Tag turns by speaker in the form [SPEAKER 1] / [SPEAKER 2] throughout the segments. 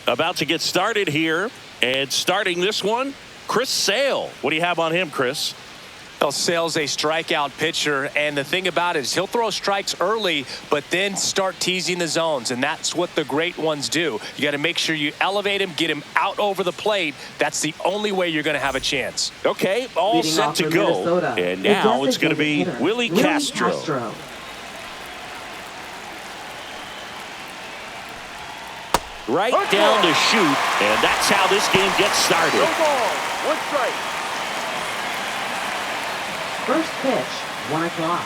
[SPEAKER 1] About to get started here, and starting this one, Chris Sale. What do you have on him, Chris?
[SPEAKER 2] Well, Sale's a strikeout pitcher, and the thing about it is he'll throw strikes early, but then start teasing the zones, and that's what the great ones do. You got to make sure you elevate him, get him out over the plate. That's the only way you're going to have a chance.
[SPEAKER 1] Okay, all set to go,
[SPEAKER 3] Minnesota,
[SPEAKER 1] and now it's going to be Willie Castro. Right down to shoot, and that's how this game gets started.
[SPEAKER 4] No ball, 1 strike.
[SPEAKER 3] First pitch, 1 o'clock.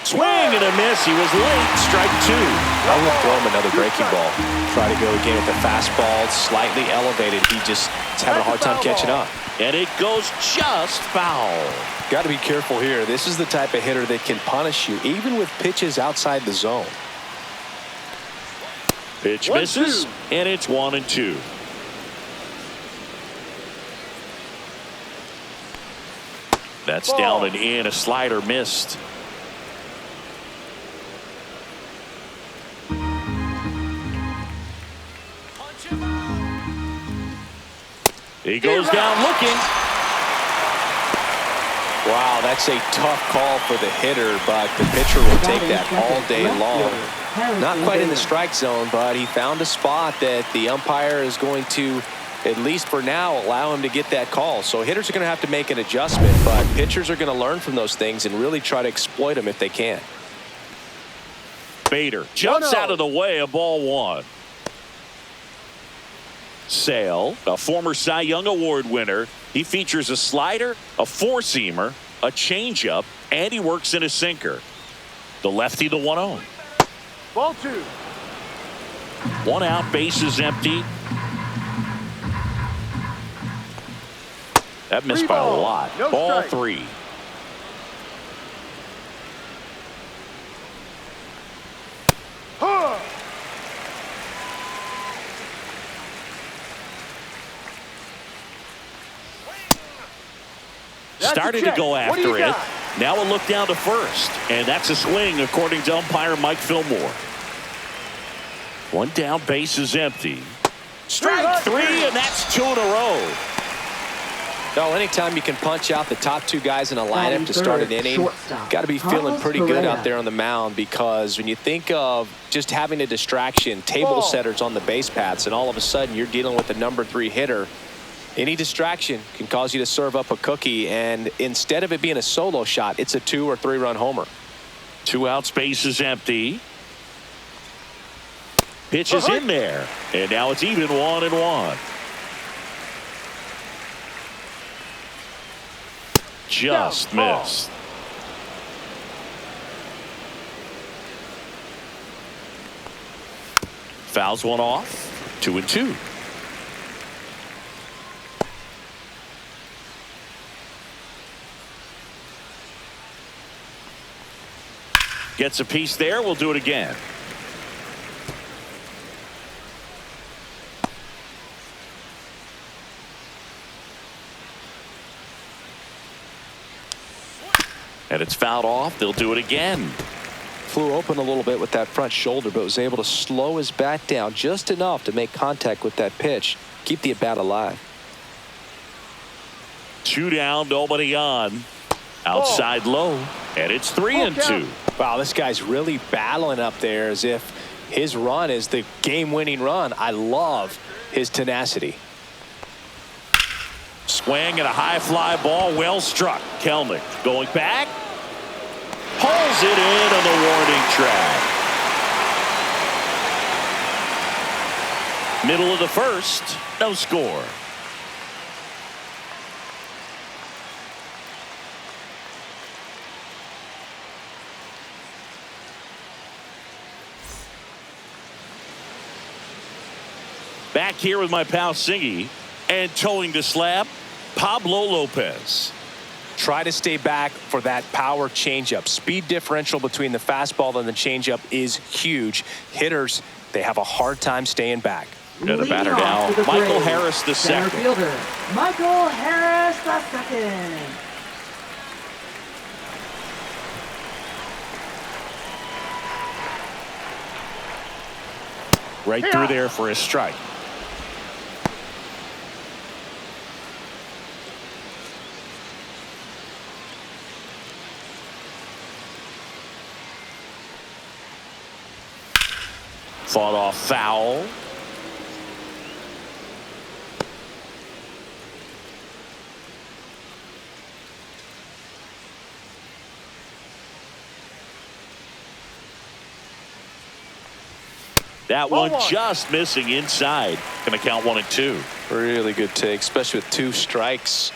[SPEAKER 1] Swing and a miss. He was late. Strike 2.
[SPEAKER 2] I would throw him another breaking ball. Try to go again with the fastball, slightly elevated. He just is having a hard time catching up.
[SPEAKER 1] And it goes just foul.
[SPEAKER 2] Got to be careful here. This is the type of hitter that can punish you, even with pitches outside the zone.
[SPEAKER 1] Pitch misses, and it's 1-2. That's down and in. A slider missed. He goes down looking.
[SPEAKER 2] Wow, that's a tough call for the hitter, but the pitcher will take that all day long. Not quite in the strike zone, but he found a spot that the umpire is going to, at least for now, allow him to get that call. So hitters are going to have to make an adjustment, but pitchers are going to learn from those things and really try to exploit them if they can.
[SPEAKER 1] Bader jumps out of the way of ball 1. Sale, a former Cy Young Award winner. He features a slider, a four-seamer, a changeup, and he works in a sinker. The lefty, the 1-0.
[SPEAKER 4] Ball 2.
[SPEAKER 1] 1 out, base is empty. That missed by a lot.
[SPEAKER 4] No
[SPEAKER 1] ball
[SPEAKER 4] strike.
[SPEAKER 1] 3.
[SPEAKER 4] Huh.
[SPEAKER 1] Started to go after it. Now a look down to first. And that's a swing, according to umpire Mike Fillmore. 1 down, base is empty. Strike 3, and that's 2 in a row.
[SPEAKER 2] No, anytime you can punch out the top 2 guys in a lineup to start an inning, got to be feeling pretty good out there on the mound, because when you think of just having a distraction, table setters on the base paths, and all of a sudden you're dealing with the number 3 hitter, any distraction can cause you to serve up a cookie, and instead of it being a solo shot, it's a 2 or 3 run homer.
[SPEAKER 1] 2 out, space is empty. Pitch is in there, and now it's even 1-1. Just missed. Fouls one off. 2-2. Gets a piece there. We'll do it again. And it's fouled off. They'll do it again.
[SPEAKER 2] Flew open a little bit with that front shoulder, but was able to slow his bat down just enough to make contact with that pitch. Keep the at-bat alive.
[SPEAKER 1] 2 down, nobody on. Outside low. And it's 3-2.
[SPEAKER 2] Wow, this guy's really battling up there as if his run is the game-winning run. I love his tenacity.
[SPEAKER 1] Swing and a high fly ball, well struck. Kelnick going back. Pulls it in on the warning track. Middle of the first, no score. Back here with my pal Singy, and towing the slab, Pablo Lopez.
[SPEAKER 2] Try to stay back for that power changeup. Speed differential between the fastball and the changeup is huge. Hitters, they have a hard time staying back.
[SPEAKER 1] And the batter now, Michael Harris the second.
[SPEAKER 3] Center fielder, Michael Harris the second.
[SPEAKER 1] Right through there for a strike. Fought off foul. That one just missing inside. Gonna count 1-2.
[SPEAKER 2] Really good take, especially with 2 strikes.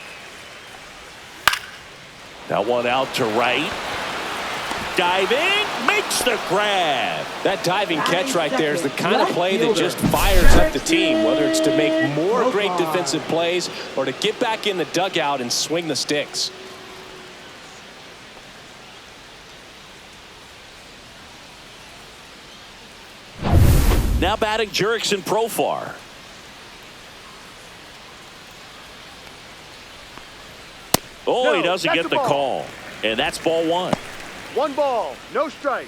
[SPEAKER 1] That one out to right. Diving, makes the grab.
[SPEAKER 2] That diving catch right there is the kind of play that just fires up the team, whether it's to make more great defensive plays or to get back in the dugout and swing the sticks.
[SPEAKER 1] Now batting Jurickson Profar. Oh, he doesn't get the call. And that's ball 1.
[SPEAKER 4] 1 ball, no strikes.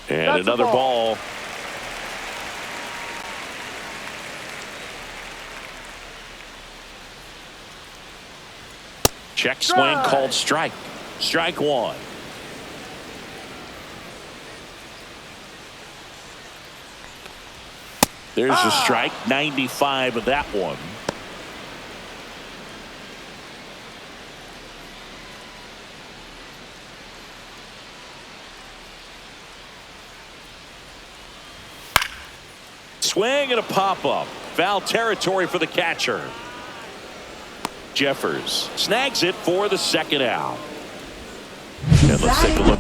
[SPEAKER 1] And another ball. Check swing called strike. Strike 1. There's a strike. 95 of that one. Swing and a pop-up. Foul territory for the catcher. Jeffers snags it for the second out. And let's take a look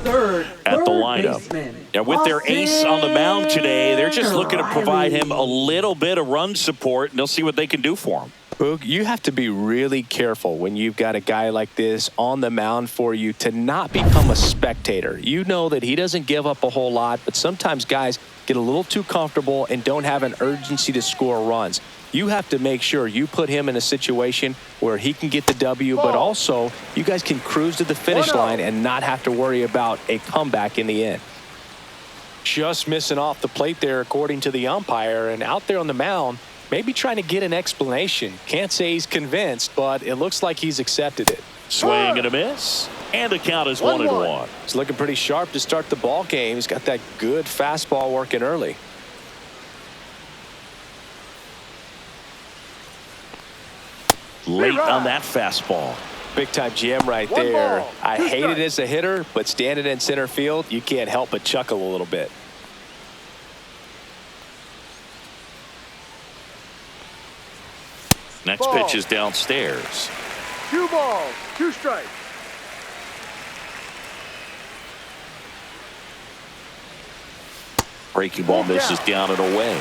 [SPEAKER 1] at the lineup. And with their ace on the mound today, they're just looking to provide him a little bit of run support, and they'll see what they can do for him.
[SPEAKER 2] Boog, you have to be really careful when you've got a guy like this on the mound for you to not become a spectator. You know that he doesn't give up a whole lot, but sometimes guys get a little too comfortable and don't have an urgency to score runs. You have to make sure you put him in a situation where he can get the W, but also you guys can cruise to the finish line and not have to worry about a comeback in the end. Just missing off the plate there, according to the umpire, and out there on the mound, maybe trying to get an explanation. Can't say he's convinced, but it looks like he's accepted it.
[SPEAKER 1] Swing and a miss, and the count is 1-1.
[SPEAKER 2] He's looking pretty sharp to start the ball game. He's got that good fastball working early.
[SPEAKER 1] Late on that fastball.
[SPEAKER 2] Big time jam right there. I hate it as a hitter, but standing in center field, you can't help but chuckle a little bit.
[SPEAKER 1] Next pitch is downstairs.
[SPEAKER 4] 2 balls, 2 strikes.
[SPEAKER 1] Breaking ball misses down and away.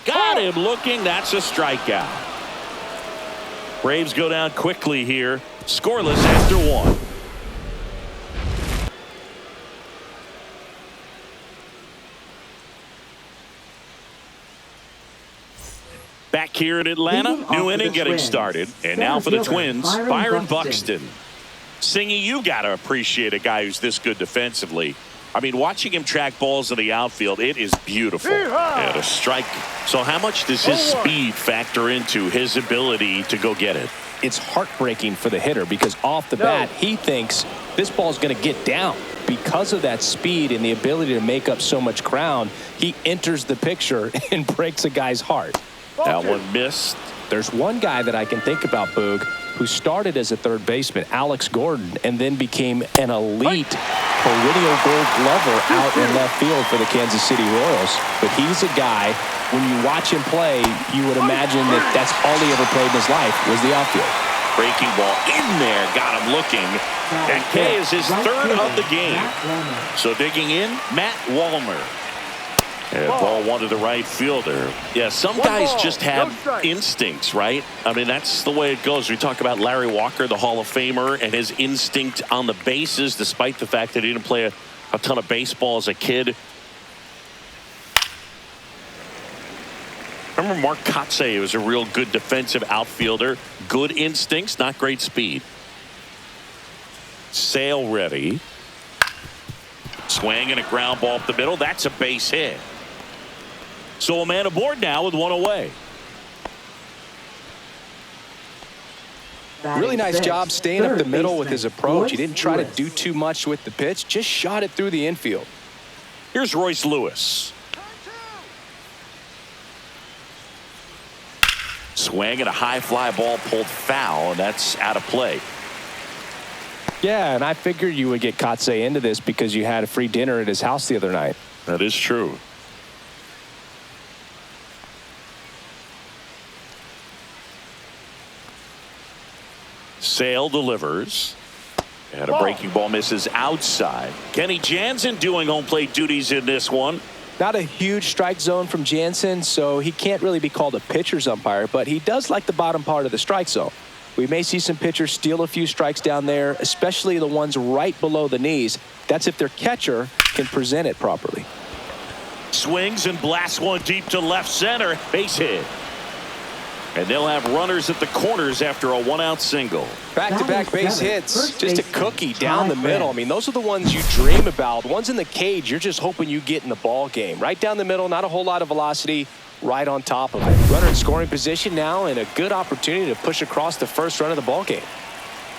[SPEAKER 1] Got him looking. That's a strikeout. Braves go down quickly here. Scoreless after 1. Back here in Atlanta, new inning getting started. And now for the Twins, Byron Buxton. Singy, you got to appreciate a guy who's this good defensively. I mean, watching him track balls in the outfield, it is beautiful. And a strike. So how much does his speed factor into his ability to go get it?
[SPEAKER 2] It's heartbreaking for the hitter because off the bat, he thinks this ball's going to get down. Because of that speed and the ability to make up so much ground, he enters the picture and breaks a guy's heart.
[SPEAKER 1] That one missed.
[SPEAKER 2] There's one guy that I can think about, Boog, who started as a third baseman, Alex Gordon, and then became an elite perennial gold glover out in left field for the Kansas City Royals. But he's a guy, when you watch him play, you would imagine that that's all he ever played in his life was the outfield.
[SPEAKER 1] Breaking ball in there, got him looking. And K is his third of the game. So digging in, Matt Wallner. And ball one to the right fielder. Yeah, some guys just have instincts, right? I mean, that's the way it goes. We talk about Larry Walker, the Hall of Famer, and his instinct on the bases, despite the fact that he didn't play a ton of baseball as a kid. Remember Mark Kotsay was a real good defensive outfielder. Good instincts, not great speed. Sale ready. Swing and a ground ball up the middle. That's a base hit. So a man aboard now with one away.
[SPEAKER 2] Really nice job staying up the middle with his approach. He didn't try to do too much with the pitch. Just shot it through the infield.
[SPEAKER 1] Here's Royce Lewis. Swing and a high fly ball pulled foul, and that's out of play.
[SPEAKER 2] Yeah, and I figured you would get Kotsay into this because you had a free dinner at his house the other night.
[SPEAKER 1] That is true. Sale delivers. And a breaking ball misses outside. Kenny Jansen doing home plate duties in this one.
[SPEAKER 2] Not a huge strike zone from Jansen, so he can't really be called a pitcher's umpire, but he does like the bottom part of the strike zone. We may see some pitchers steal a few strikes down there, especially the ones right below the knees. That's if their catcher can present it properly.
[SPEAKER 1] Swings and blasts one deep to left center. Base hit. And they'll have runners at the corners after a one-out single.
[SPEAKER 2] Back-to-back base hits. Just a cookie down the middle. I mean, those are the ones you dream about. Ones in the cage, you're just hoping you get in the ball game. Right down the middle, not a whole lot of velocity. Right on top of it. Runner in scoring position now, and a good opportunity to push across the first run of the ball game.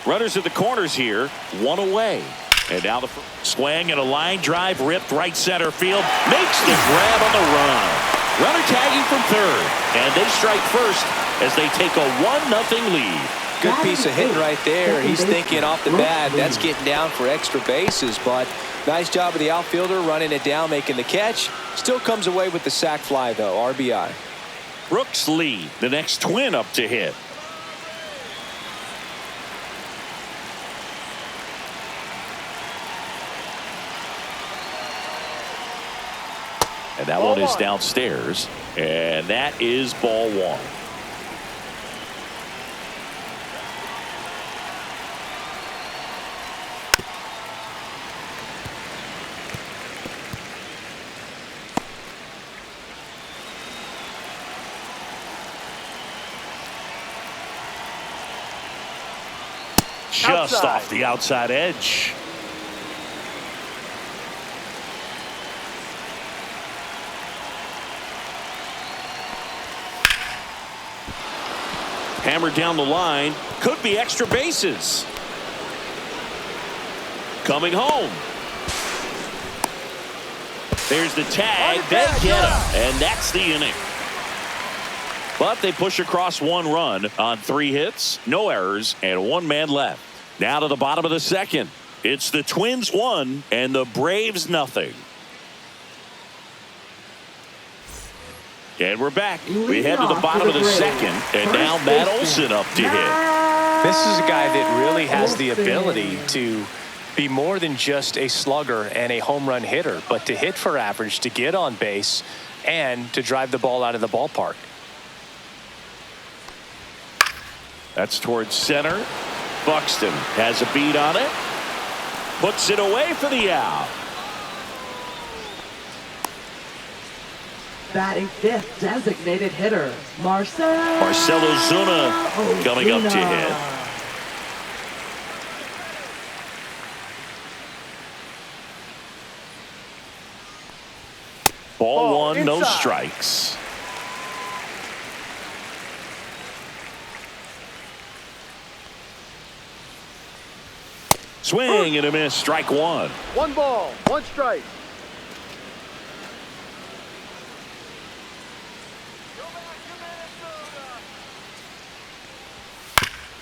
[SPEAKER 1] Runners at the corners here, one away. And now the swing and a line drive ripped right center field. Makes the grab on the run. Runner tagging from third. And they strike first as they take a 1-0 lead.
[SPEAKER 2] Good piece of hitting right there. He's thinking off the bat, that's getting down for extra bases, but nice job of the outfielder running it down, making the catch. Still comes away with the sac fly, though. RBI.
[SPEAKER 1] Brooks Lee, the next Twin up to hit. And that one is downstairs. And that is ball one. Just off the outside edge. Hammered down the line. Could be extra bases. Coming home. There's the tag. They get him. And that's the inning. But they push across one run on 3 hits, no errors, and 1 man left. Now to the bottom of the second. It's the Twins 1 and the Braves nothing. And we're back. We head to the bottom of the second, and now Matt Olson up to hit.
[SPEAKER 2] This is a guy that really has the ability to be more than just a slugger and a home run hitter, but to hit for average, to get on base, and to drive the ball out of the ballpark.
[SPEAKER 1] That's towards center. Buxton has a beat on it. Puts it away for the out.
[SPEAKER 3] Batting 5th, designated hitter, Marcell
[SPEAKER 1] Ozuna coming up to hit. Ball one, no strikes. Swing and a miss, strike one.
[SPEAKER 4] 1 ball, 1 strike.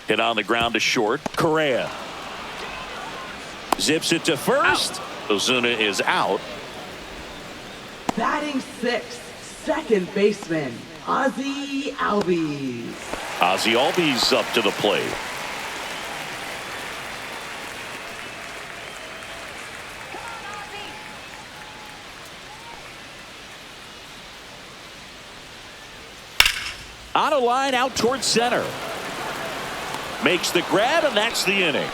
[SPEAKER 1] Hit on the ground to short. Correa zips it to first. Ozuna is out.
[SPEAKER 3] Batting 6th, second baseman, Ozzy Albies.
[SPEAKER 1] Ozzy Albies up to the plate. On a line out towards center. Makes the grab, and that's the inning.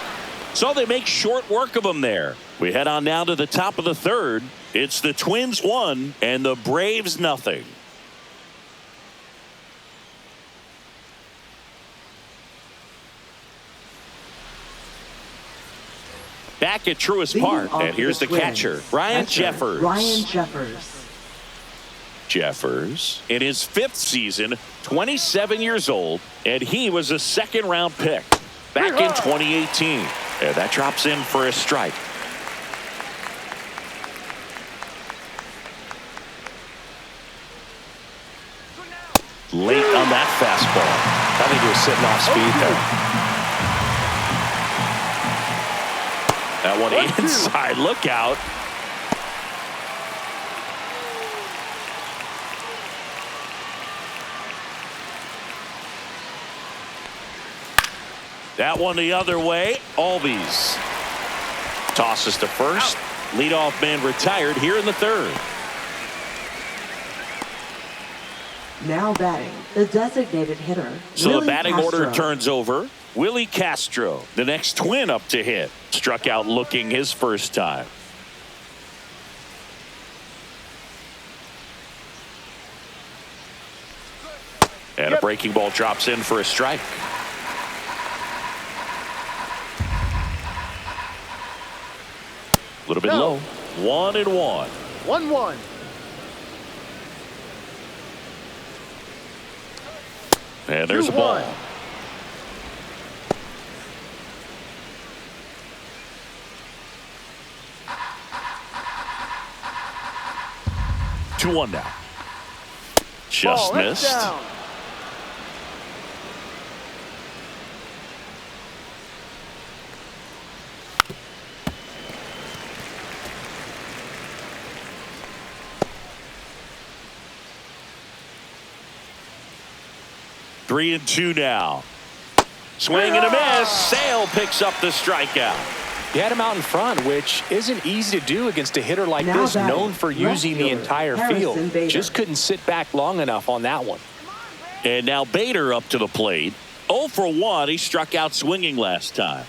[SPEAKER 1] So they make short work of him there. We head on now to the top of the third. It's the Twins 1 and the Braves nothing. Back at Truist Park, and here's the catcher, Ryan Jeffers. Jeffers in his 5th season, 27 years old, and he was a second-round pick back in 2018. And that drops in for a strike. Late on that fastball.
[SPEAKER 2] I think he was sitting off speed there.
[SPEAKER 1] That one inside. Look out. That one the other way. Albies tosses to first. Leadoff man retired here in the third.
[SPEAKER 3] Now batting, the designated hitter.
[SPEAKER 1] So
[SPEAKER 3] Willie
[SPEAKER 1] the batting
[SPEAKER 3] Castro.
[SPEAKER 1] order turns over. Willie Castro, the next Twin up to hit. Struck out looking his first time. And a breaking ball drops in for a strike. A little bit low. 1-1.
[SPEAKER 4] 1-1.
[SPEAKER 1] And there's a ball. 2-1 now. Just missed.
[SPEAKER 4] Down.
[SPEAKER 1] Three and 2 now. Swing and a miss. Sale picks up the strikeout.
[SPEAKER 2] He had him out in front, which isn't easy to do against a hitter like
[SPEAKER 3] Now
[SPEAKER 2] this,
[SPEAKER 3] batting,
[SPEAKER 2] known for using the
[SPEAKER 3] fielder,
[SPEAKER 2] entire
[SPEAKER 3] Harrison
[SPEAKER 2] field.
[SPEAKER 3] Bader.
[SPEAKER 2] Just couldn't sit back long enough on that one.
[SPEAKER 1] And now Bader up to the plate. 0 for 1. He struck out swinging last time.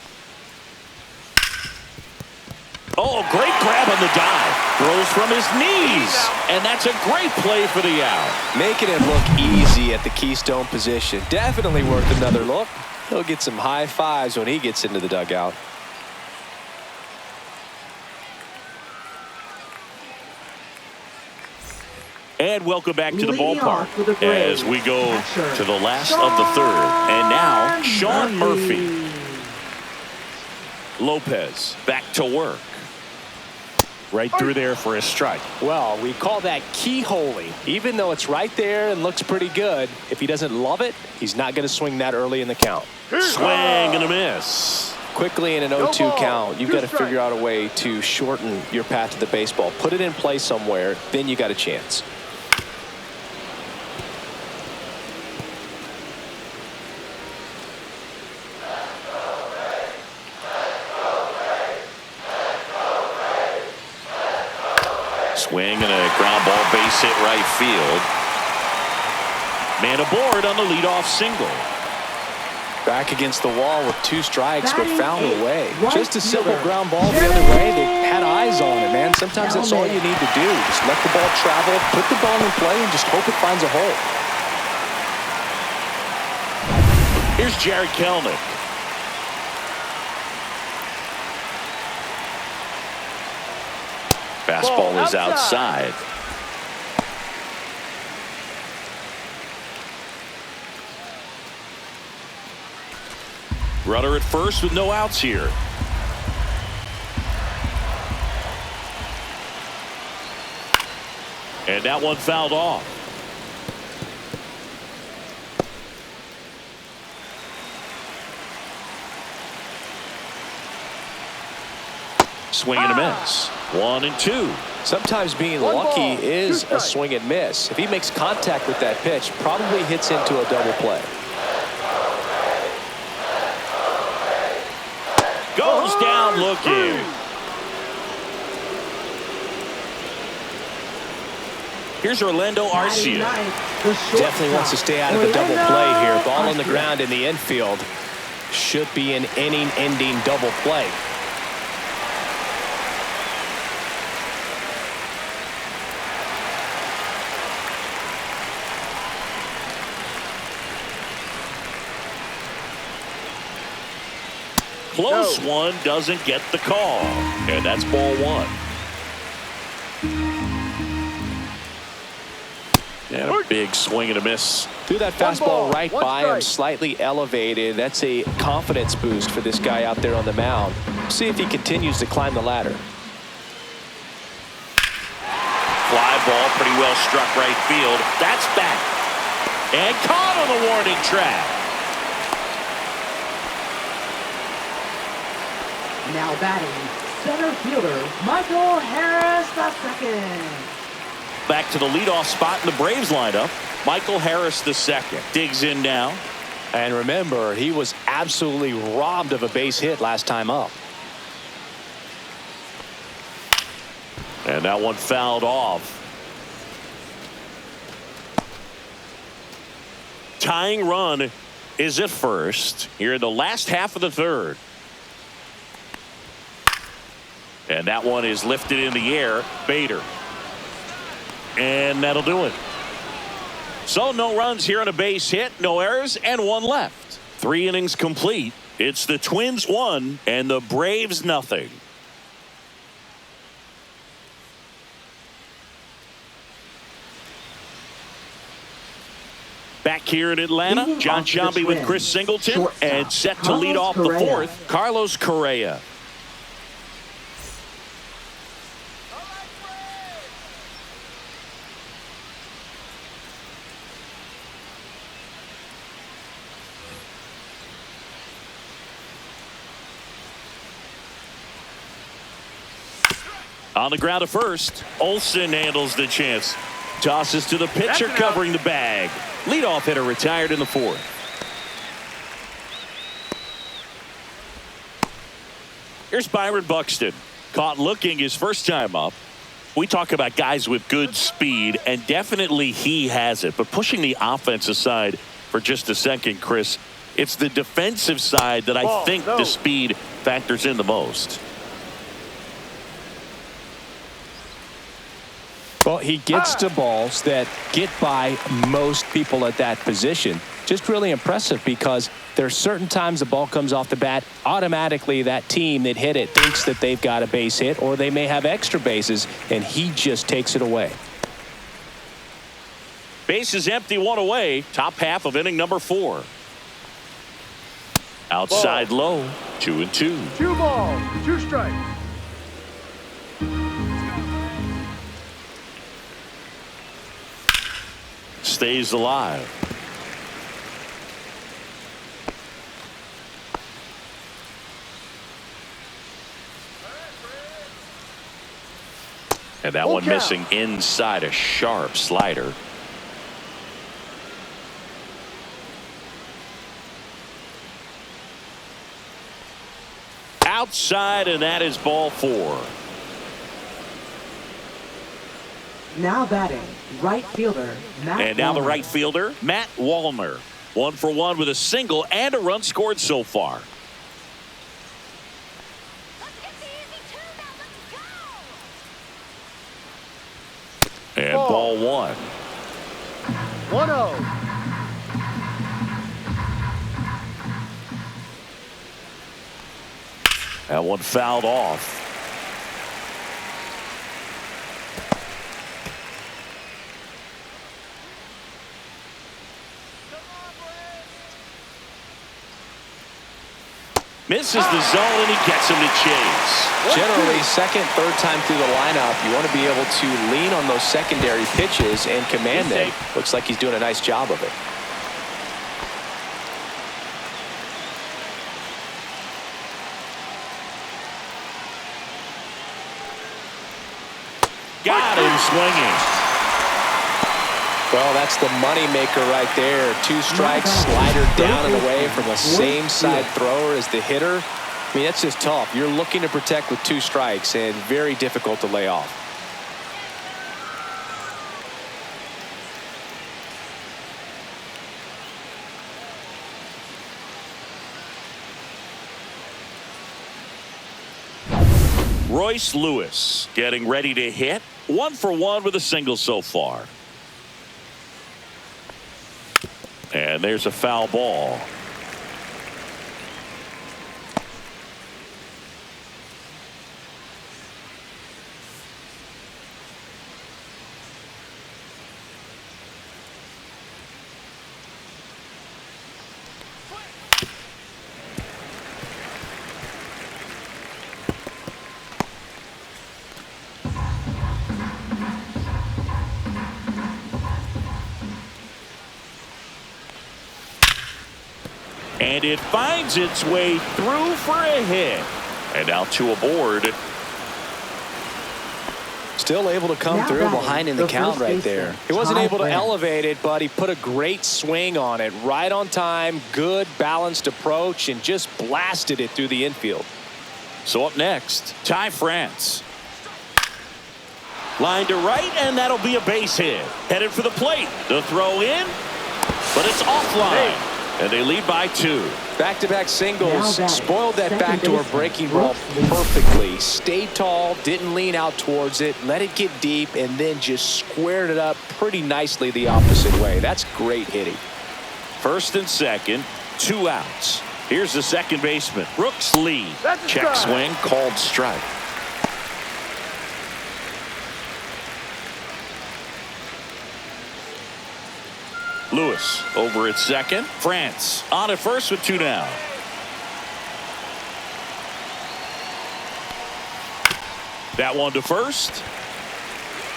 [SPEAKER 1] Oh, great grab on the dive. Throws from his knees. And that's a great play for the out.
[SPEAKER 2] Making it look easy at the keystone position. Definitely worth another look. He'll get some high fives when he gets into the dugout.
[SPEAKER 1] And welcome back to the
[SPEAKER 3] Leading off for the
[SPEAKER 1] ballpark
[SPEAKER 3] Braves,
[SPEAKER 1] as we go
[SPEAKER 3] catcher,
[SPEAKER 1] to the last of the third. And now Sean Murphy. Lopez back to work. Right through there for a strike.
[SPEAKER 2] Well, we call that keyholing. Even though it's right there and looks pretty good, if he doesn't love it, he's not going to swing that early in the count.
[SPEAKER 1] Swing and a miss.
[SPEAKER 2] Quickly in an 0-2 count, you've got to figure out a way to shorten your path to the baseball. Put it in play somewhere, then you got a chance.
[SPEAKER 1] Swing and a ground ball, base hit right field. Man aboard on the leadoff single.
[SPEAKER 2] Back against the wall with 2 strikes, but found a way.
[SPEAKER 3] Right
[SPEAKER 2] Just a simple
[SPEAKER 3] fielder.
[SPEAKER 2] ground ball the other way. They had eyes on it, man. Sometimes that's all you need to do. Just let the ball travel, put the ball in play, and just hope it finds a hole.
[SPEAKER 1] Here's Jared Kelnick. Fastball is outside. Runner at first with no outs here. And that one fouled off. Swing and a miss. 1 and 2.
[SPEAKER 2] Sometimes being
[SPEAKER 4] One
[SPEAKER 2] lucky
[SPEAKER 4] ball,
[SPEAKER 2] is
[SPEAKER 4] 2
[SPEAKER 2] a
[SPEAKER 4] strikes.
[SPEAKER 2] swing and miss. If he makes contact with that pitch, probably hits into a double play.
[SPEAKER 1] Goes down looking. Here's Orlando Arcia.
[SPEAKER 2] Definitely wants to stay out of the double play here. Ball on the ground in the infield. Should be an inning-ending double play.
[SPEAKER 1] Close one doesn't get the call. And that's ball one. And a big swing and a miss.
[SPEAKER 2] Threw that fastball right by him, slightly elevated. That's a confidence boost for this guy out there on the mound. See if he continues to climb the ladder.
[SPEAKER 1] Fly ball pretty well struck right field. That's back. And caught on the warning track.
[SPEAKER 3] Now batting, center fielder Michael Harris II.
[SPEAKER 1] Back to the leadoff spot in the Braves lineup. Michael Harris II digs in now.
[SPEAKER 2] And remember, he was absolutely robbed of a base hit last time up.
[SPEAKER 1] And that one fouled off. Tying run is at first here in the last half of the third. And that one is lifted in the air. Bader. And that'll do it. So no runs here on a base hit, no errors, and one left. 3 innings complete. It's the Twins 1 and the Braves nothing. Back here in Atlanta, John Sciambi with Chris Singleton, and set to lead off the fourth, Carlos Correa. On the ground to first, Olsen handles the chance. Tosses to the pitcher covering the bag. Leadoff hitter retired in the fourth. Here's Byron Buxton. Caught looking his first time up. We talk about guys with good speed, and definitely he has it. But pushing the offense aside for just a second, Chris, it's the defensive side that I think the speed factors in the most.
[SPEAKER 2] Well, he gets to balls that get by most people at that position. Just really impressive because there are certain times the ball comes off the bat, automatically that team that hit it thinks that they've got a base hit, or they may have extra bases, and he just takes it away.
[SPEAKER 1] Base is empty, one away. Top half of inning number 4. Outside low, 2-2.
[SPEAKER 4] 2 balls, 2 strikes.
[SPEAKER 1] Stays alive. And that one missing inside, a sharp slider. Outside, and that is ball 4.
[SPEAKER 3] Now batting, right fielder Matt
[SPEAKER 1] And now
[SPEAKER 3] Wallner.
[SPEAKER 1] the right fielder, Matt Wallner. 1 for 1 with a single and a run scored so far. And ball 1.
[SPEAKER 4] 1-0.
[SPEAKER 1] That one fouled off. Misses the zone, and he gets him to chase.
[SPEAKER 2] Generally, second, third time through the lineup, you want to be able to lean on those secondary pitches and command them. Looks like he's doing a nice job of it.
[SPEAKER 1] Got him swinging.
[SPEAKER 2] Well, that's the money maker right there. 2 strikes, slider down and away from the same side thrower as the hitter. I mean, that's just tough. You're looking to protect with 2 strikes and very difficult to lay off.
[SPEAKER 1] Royce Lewis getting ready to hit. 1 for 1 with a single so far. And there's a foul ball. And it finds its way through for a hit. And now 2 aboard.
[SPEAKER 2] Still able to come through behind in the count right there. He wasn't able to elevate it, but he put a great swing on it. Right on time, good balanced approach, and just blasted it through the infield.
[SPEAKER 1] So up next, Ty France. Line to right, and that'll be a base hit. Headed for the plate. The throw in, but it's offline. And they lead by 2.
[SPEAKER 2] Back-to-back singles spoiled that backdoor breaking ball perfectly. Stayed tall, didn't lean out towards it, let it get deep, and then just squared it up pretty nicely the opposite way. That's great hitting.
[SPEAKER 1] First and second, 2 outs. Here's the second baseman, Brooks Lee. Check swing, called strike. Lewis over at second. France on at first with 2 down. That one to first.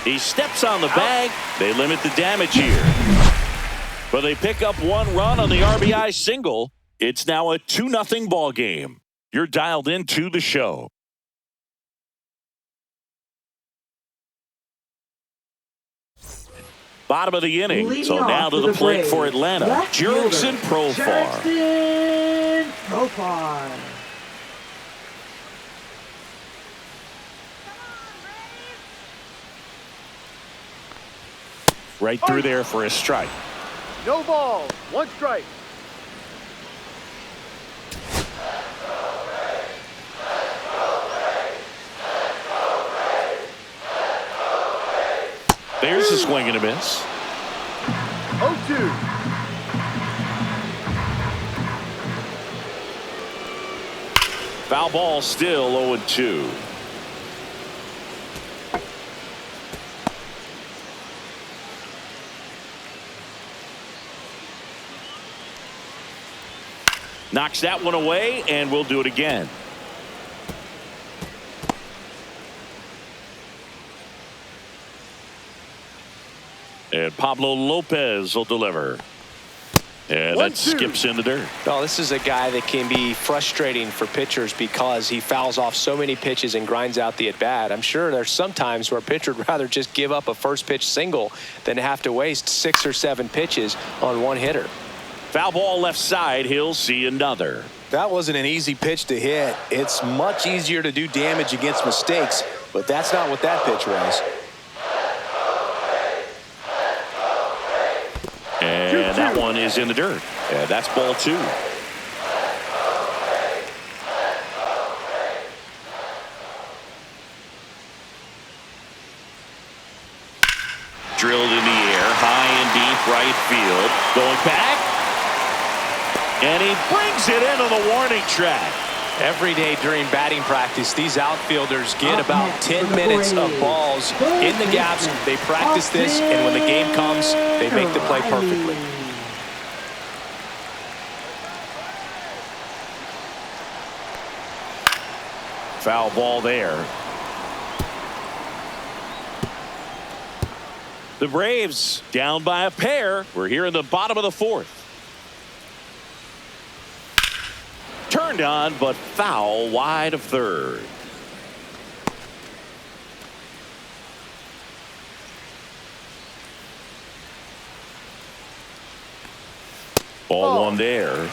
[SPEAKER 1] He steps on the bag. They limit the damage here. But they pick up 1 run on the RBI single. It's now a 2-0 ball game. You're dialed into the show. Bottom of the inning. So now to the plate for Atlanta. Jurickson Profar.
[SPEAKER 3] Jurickson Profar.
[SPEAKER 1] Right through there for a strike.
[SPEAKER 4] No ball. 1 strike.
[SPEAKER 1] There's a swing and a miss.
[SPEAKER 4] 0-2.
[SPEAKER 1] Foul ball, still 0-2. Knocks that one away, and we'll do it again. And Pablo Lopez will deliver. And that skips in the dirt.
[SPEAKER 2] Well, this is a guy that can be frustrating for pitchers because he fouls off so many pitches and grinds out the at-bat. I'm sure there's some times where a pitcher would rather just give up a first pitch single than have to waste 6 or 7 pitches on one hitter.
[SPEAKER 1] Foul ball left side. He'll see another.
[SPEAKER 2] That wasn't an easy pitch to hit. It's much easier to do damage against mistakes, but that's not what that pitch was.
[SPEAKER 1] And that one is in the dirt. And that's ball 2. Drilled in the air, high and deep right field. Going back. And he brings it into the warning track.
[SPEAKER 2] Every day during batting practice, these outfielders get about 10 minutes of balls in the gaps. They practice this, and when the game comes, they make the play perfectly.
[SPEAKER 1] Foul ball there. The Braves down by a pair. We're here in the bottom of the 4th. Turned on, but foul wide of third. Ball 1 there.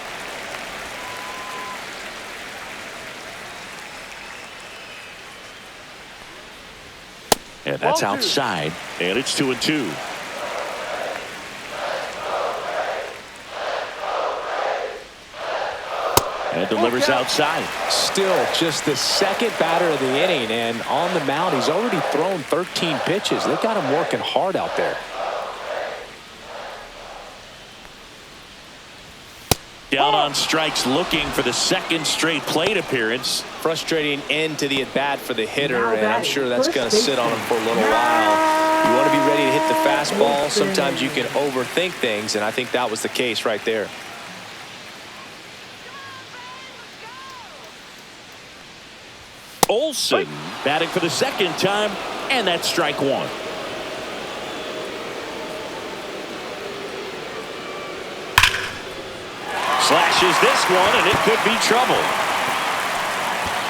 [SPEAKER 1] And that's outside, and it's 2-2. And delivers outside.
[SPEAKER 2] Still just the second batter of the inning, and on the mound, he's already thrown 13 pitches. They got him working hard out there.
[SPEAKER 1] Down on strikes, looking for the second straight plate appearance.
[SPEAKER 2] Frustrating end to the at-bat for the hitter, and I'm sure that's going to sit on him for a little while. You want to be ready to hit the fastball. Sometimes you can overthink things, and I think that was the case right there.
[SPEAKER 1] Olsen batting for the second time, and that's strike one. Slashes this one, and it could be trouble.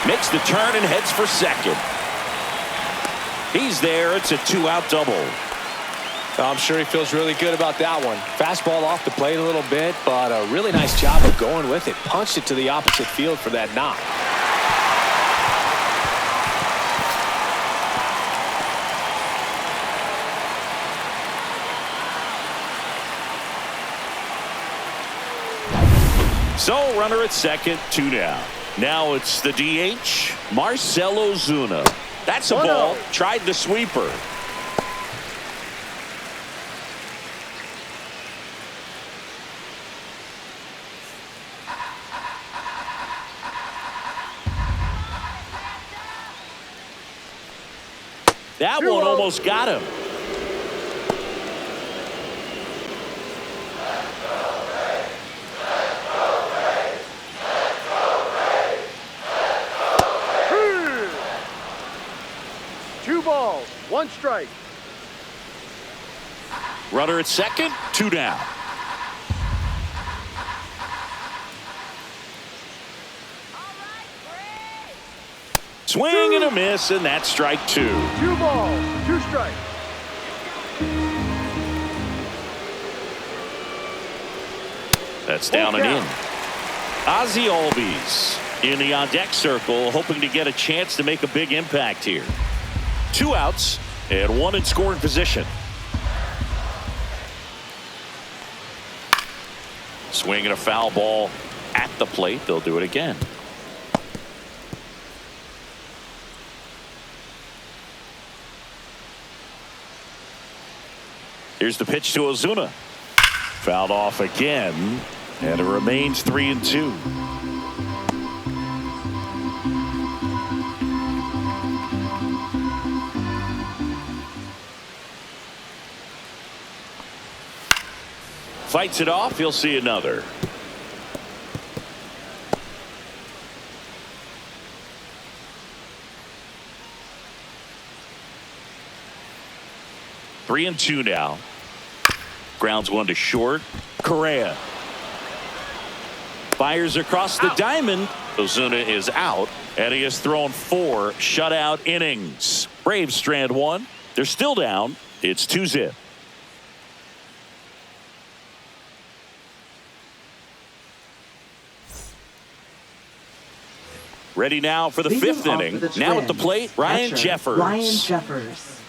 [SPEAKER 1] Makes the turn and heads for second. He's there. It's a two-out double.
[SPEAKER 2] I'm sure he feels really good about that one. Fastball off the plate a little bit, but a really nice job of going with it. Punched it to the opposite field for that knock.
[SPEAKER 1] So, runner at second, 2 down. Now it's the DH, Marcell Ozuna. That's a ball. Tried the sweeper. That one almost got him.
[SPEAKER 4] One strike.
[SPEAKER 1] Runner at second, 2 down. Swing and a miss, and that's strike 2.
[SPEAKER 4] 2 balls, 2 strikes.
[SPEAKER 1] That's down and in. Ozzie Albies in the on-deck circle, hoping to get a chance to make a big impact here. 2 outs and 1 in scoring position. Swing and a foul ball at the plate. They'll do it again. Here's the pitch to Ozuna. Fouled off again, and it remains 3-2. Fights it off. He'll see another. Three and 2 now. Grounds one to short. Correa fires across the diamond. Ozuna is out, and he has thrown 4 shutout innings. Braves strand 1. They're still down. It's 2-0. Ready now for the 5th inning. Now at the plate, Ryan Jeffers.
[SPEAKER 3] Ryan Jeffers.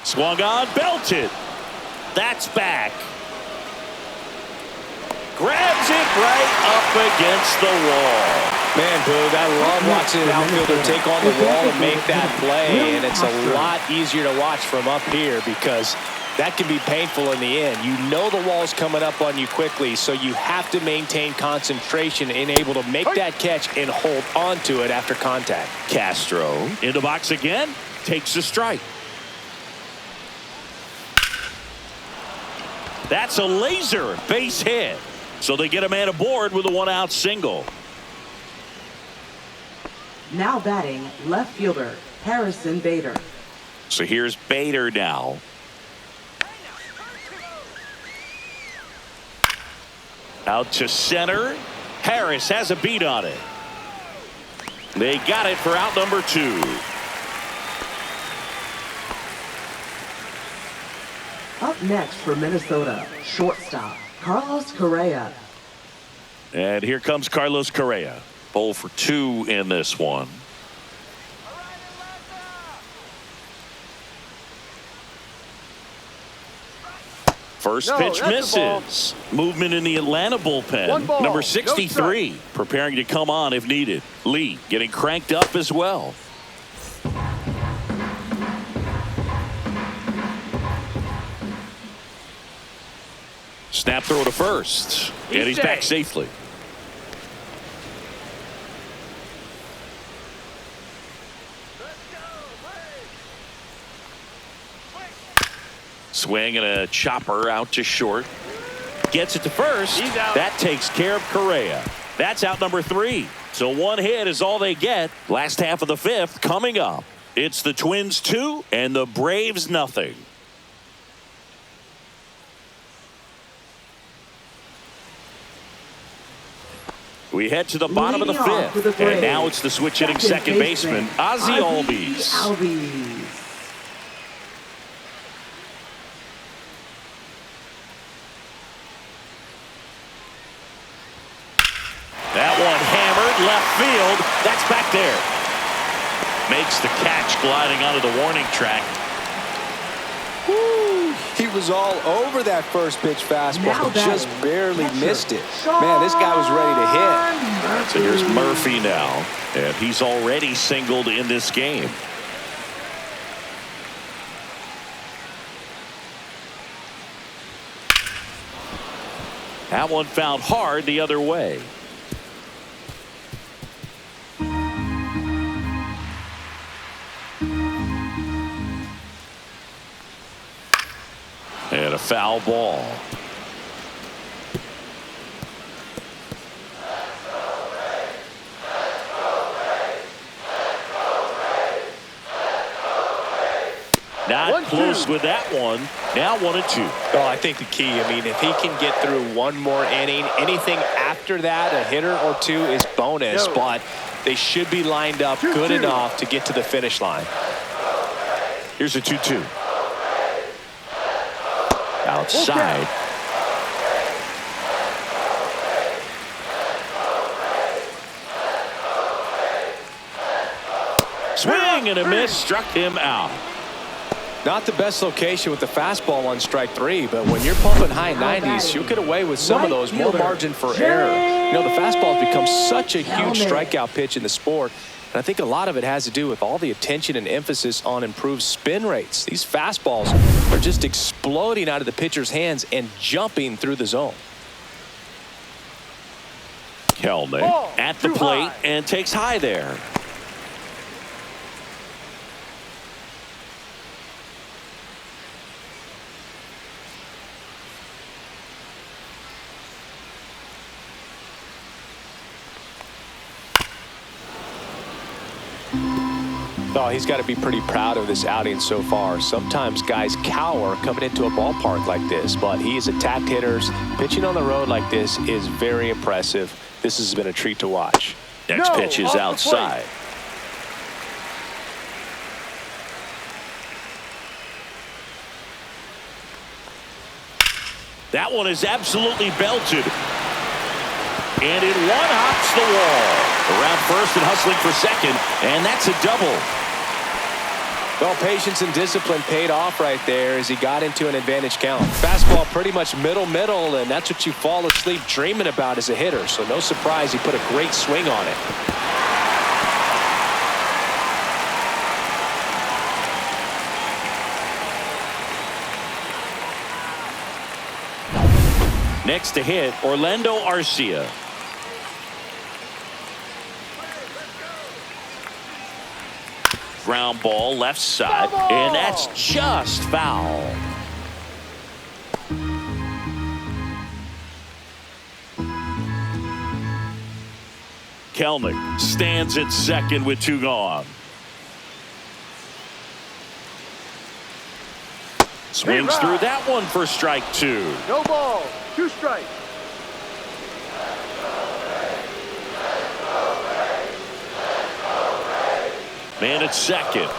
[SPEAKER 1] Swung on, belted. That's back. Grabs it right up against the wall.
[SPEAKER 2] Man, Boog, I love watching an outfielder take on the wall and make that play, and it's a lot easier to watch from up here because that can be painful in the end. You know the wall's coming up on you quickly, so you have to maintain concentration and able to make that catch and hold on to it after contact.
[SPEAKER 1] Castro in the box again, takes a strike. That's a laser base hit. So they get a man aboard with a 1-out single.
[SPEAKER 3] Now batting, left fielder, Harrison Bader.
[SPEAKER 1] So here's Bader now. Out to center. Harris has a beat on it. They got it for out number 2.
[SPEAKER 3] Up next for Minnesota, shortstop, Carlos Correa.
[SPEAKER 1] And here comes Carlos Correa. 0 for 2 in this one. First
[SPEAKER 4] No,
[SPEAKER 1] pitch
[SPEAKER 4] that's a ball.
[SPEAKER 1] misses. Movement in the Atlanta bullpen.
[SPEAKER 4] One ball,
[SPEAKER 1] Number
[SPEAKER 4] no
[SPEAKER 1] 63
[SPEAKER 4] strike.
[SPEAKER 1] preparing to come on if needed. Lee getting cranked up as well. Snap throw to first. And he's back safely. Swing and a chopper out to short. Gets it to first. That takes care of Correa. That's out number 3. So 1 hit is all they get. Last half of the 5th coming up. It's the Twins 2 and the Braves nothing. We head to the bottom of the 5th. And now it's the switch hitting second baseman, Ozzie Albies. That one hammered left field. That's back there. Makes the catch gliding onto the warning track.
[SPEAKER 2] Woo. He was all over that first pitch fastball. Just barely missed it. Man, this guy was ready to hit.
[SPEAKER 1] So here's Murphy now. And he's already singled in this game. That one fouled hard the other way. And a foul ball. Not close with that one. Now 1-2.
[SPEAKER 2] Well, I think the key, I mean, if he can get through one more inning, anything after that, a hitter or two is bonus, but they should be lined up good enough to get to the finish line.
[SPEAKER 1] Here's a 2-2. Outside. Swing and a miss, struck him out.
[SPEAKER 2] Not the best location with the fastball on strike 3, but when you're pumping high 90s, you'll get away with some of those, more margin for error. You know, the fastball has become such a huge strikeout pitch in the sport, and I think a lot of it has to do with all the attention and emphasis on improved spin rates. These fastballs are just exploding out of the pitcher's hands and jumping through the zone.
[SPEAKER 1] Kelnick at the plate and takes high there.
[SPEAKER 2] Oh, he's got to be pretty proud of this outing so far. Sometimes guys cower coming into a ballpark like this, but he's attacked hitters. Pitching on the road like this is very impressive. This has been a treat to watch.
[SPEAKER 1] Next pitch is outside. That one is absolutely belted. And it one-hops the wall. Around first and hustling for second, and that's a double.
[SPEAKER 2] Well, patience and discipline paid off right there as he got into an advantage count. Fastball pretty much middle, and that's what you fall asleep dreaming about as a hitter. So no surprise he put a great swing on it.
[SPEAKER 1] Next to hit, Orlando Arcia. Ground ball left side, and that's just foul. Kelnick stands at second with 2 gone. Swings through that one for strike 2.
[SPEAKER 4] No ball, 2 strikes.
[SPEAKER 1] Man at second.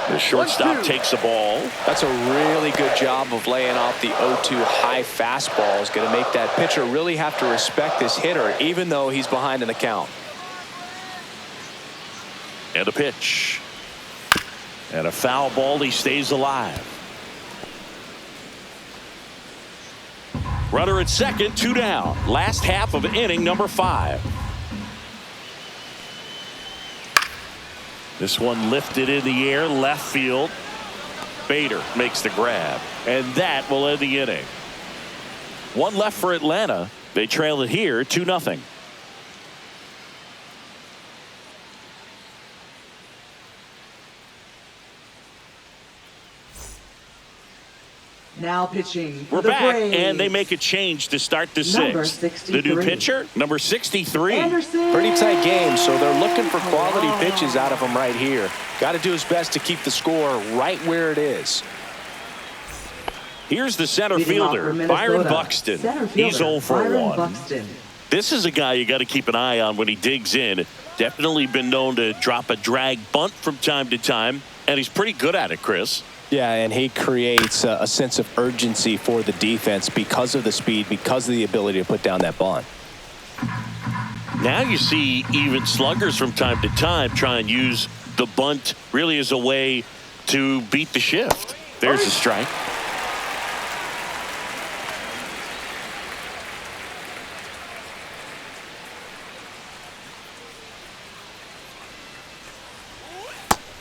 [SPEAKER 1] The shortstop takes the ball.
[SPEAKER 2] That's a really good job of laying off the 0-2 high fastball. Is going to make that pitcher really have to respect this hitter, even though he's behind in the count.
[SPEAKER 1] And a pitch. And a foul ball. He stays alive. Runner at second, 2 down. Last half of inning number 5. This one lifted in the air, left field. Bader makes the grab, and that will end the inning. One left for Atlanta. They trail it here 2-0.
[SPEAKER 3] Now pitching for
[SPEAKER 1] We're
[SPEAKER 3] the
[SPEAKER 1] back,
[SPEAKER 3] Braves.
[SPEAKER 1] and they make a change to start the
[SPEAKER 3] Number
[SPEAKER 1] 6th. The new
[SPEAKER 3] 63.
[SPEAKER 1] pitcher, number 63.
[SPEAKER 3] Anderson.
[SPEAKER 2] Pretty tight game, so they're looking for quality pitches out of him right here. Got to do his best to keep the score right where it is.
[SPEAKER 1] Here's the center
[SPEAKER 3] Leading off
[SPEAKER 1] fielder,
[SPEAKER 3] for Minnesota,
[SPEAKER 1] Byron Buxton.
[SPEAKER 3] center
[SPEAKER 1] He's
[SPEAKER 3] fielder,
[SPEAKER 1] 0 for
[SPEAKER 3] Byron
[SPEAKER 1] 1.
[SPEAKER 3] Buxton.
[SPEAKER 1] This is a guy you got to keep an eye on when he digs in. Definitely been known to drop a drag bunt from time to time, and he's pretty good at it, Chris.
[SPEAKER 2] Yeah, and he creates a sense of urgency for the defense because of the speed, because of the ability to put down that bunt.
[SPEAKER 1] Now you see even sluggers from time to time try and use the bunt really as a way to beat the shift. There's a strike.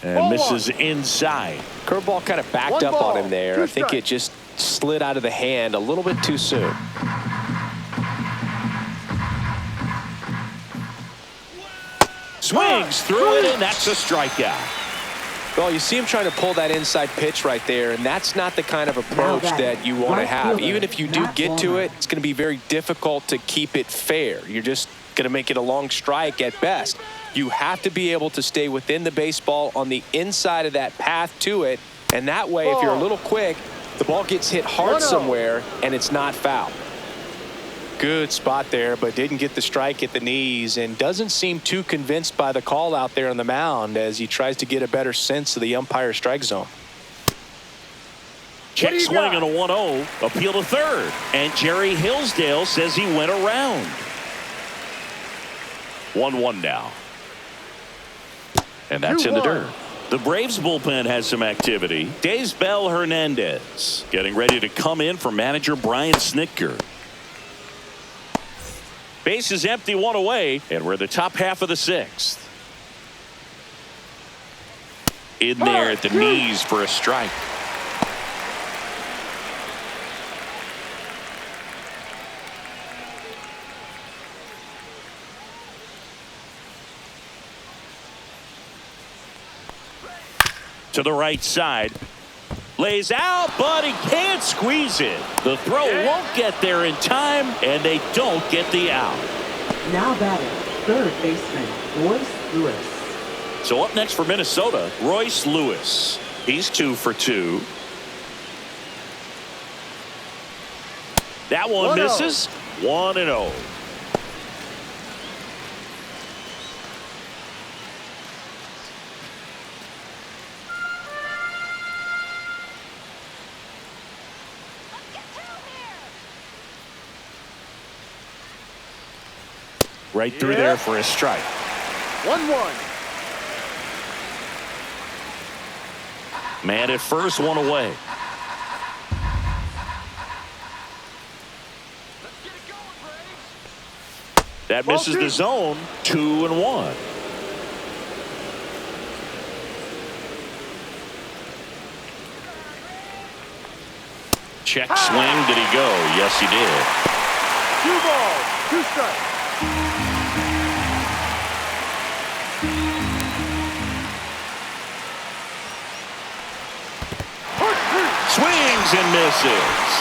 [SPEAKER 1] And misses inside.
[SPEAKER 2] Curveball kind of backed up on him there. I think it just slid out of the hand a little bit too soon.
[SPEAKER 1] Swings through it, and that's a strikeout.
[SPEAKER 2] Well, you see him trying to pull that inside pitch right there, and that's not the kind of approach that you want to have. Even if you do get to it, it's going to be very difficult to keep it fair. You're just going to make it a long strike at best. You have to be able to stay within the baseball on the inside of that path to it, and that way, if you're a little quick, the ball gets hit hard somewhere, and it's not foul. Good spot there, but didn't get the strike at the knees, and doesn't seem too convinced by the call out there on the mound as he tries to get a better sense of the umpire strike zone.
[SPEAKER 1] Check swing on a 1-0. Appeal to third. And Jerry Hillsdale says he went around. 1-1 now. And that's in the dirt. The Braves bullpen has some activity. Daysbel Hernandez getting ready to come in for manager Brian Snitker. Base is empty, 1 away, and we're the top half of the 6th. In there at the knees for a strike. To the right side. Lays out, but he can't squeeze it. The throw won't get there in time, and they don't get the out.
[SPEAKER 3] Now batting, third baseman, Royce Lewis.
[SPEAKER 1] So up next for Minnesota, Royce Lewis. He's 2 for 2. That one misses. 1-0. Right through there for a strike.
[SPEAKER 4] 1-1.
[SPEAKER 1] Man at first, 1 away. That misses the zone. 2-1. Check swing. Did he go? Yes, he did.
[SPEAKER 4] 2 balls, 2 strikes.
[SPEAKER 1] Swings and misses.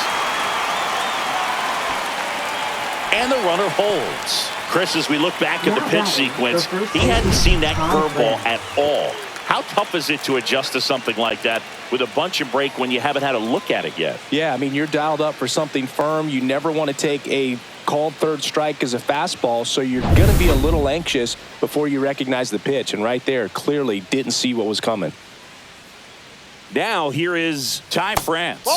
[SPEAKER 1] And the runner holds. Chris, as we look back at the pitch sequence, he hadn't seen that curveball at all. How tough is it to adjust to something like that with a bunch of break when you haven't had a look at it yet?
[SPEAKER 2] Yeah, I mean, you're dialed up for something firm. You never want to take a called third strike as a fastball, so you're going to be a little anxious before you recognize the pitch. And right there, clearly didn't see what was coming.
[SPEAKER 1] Now here is Ty France.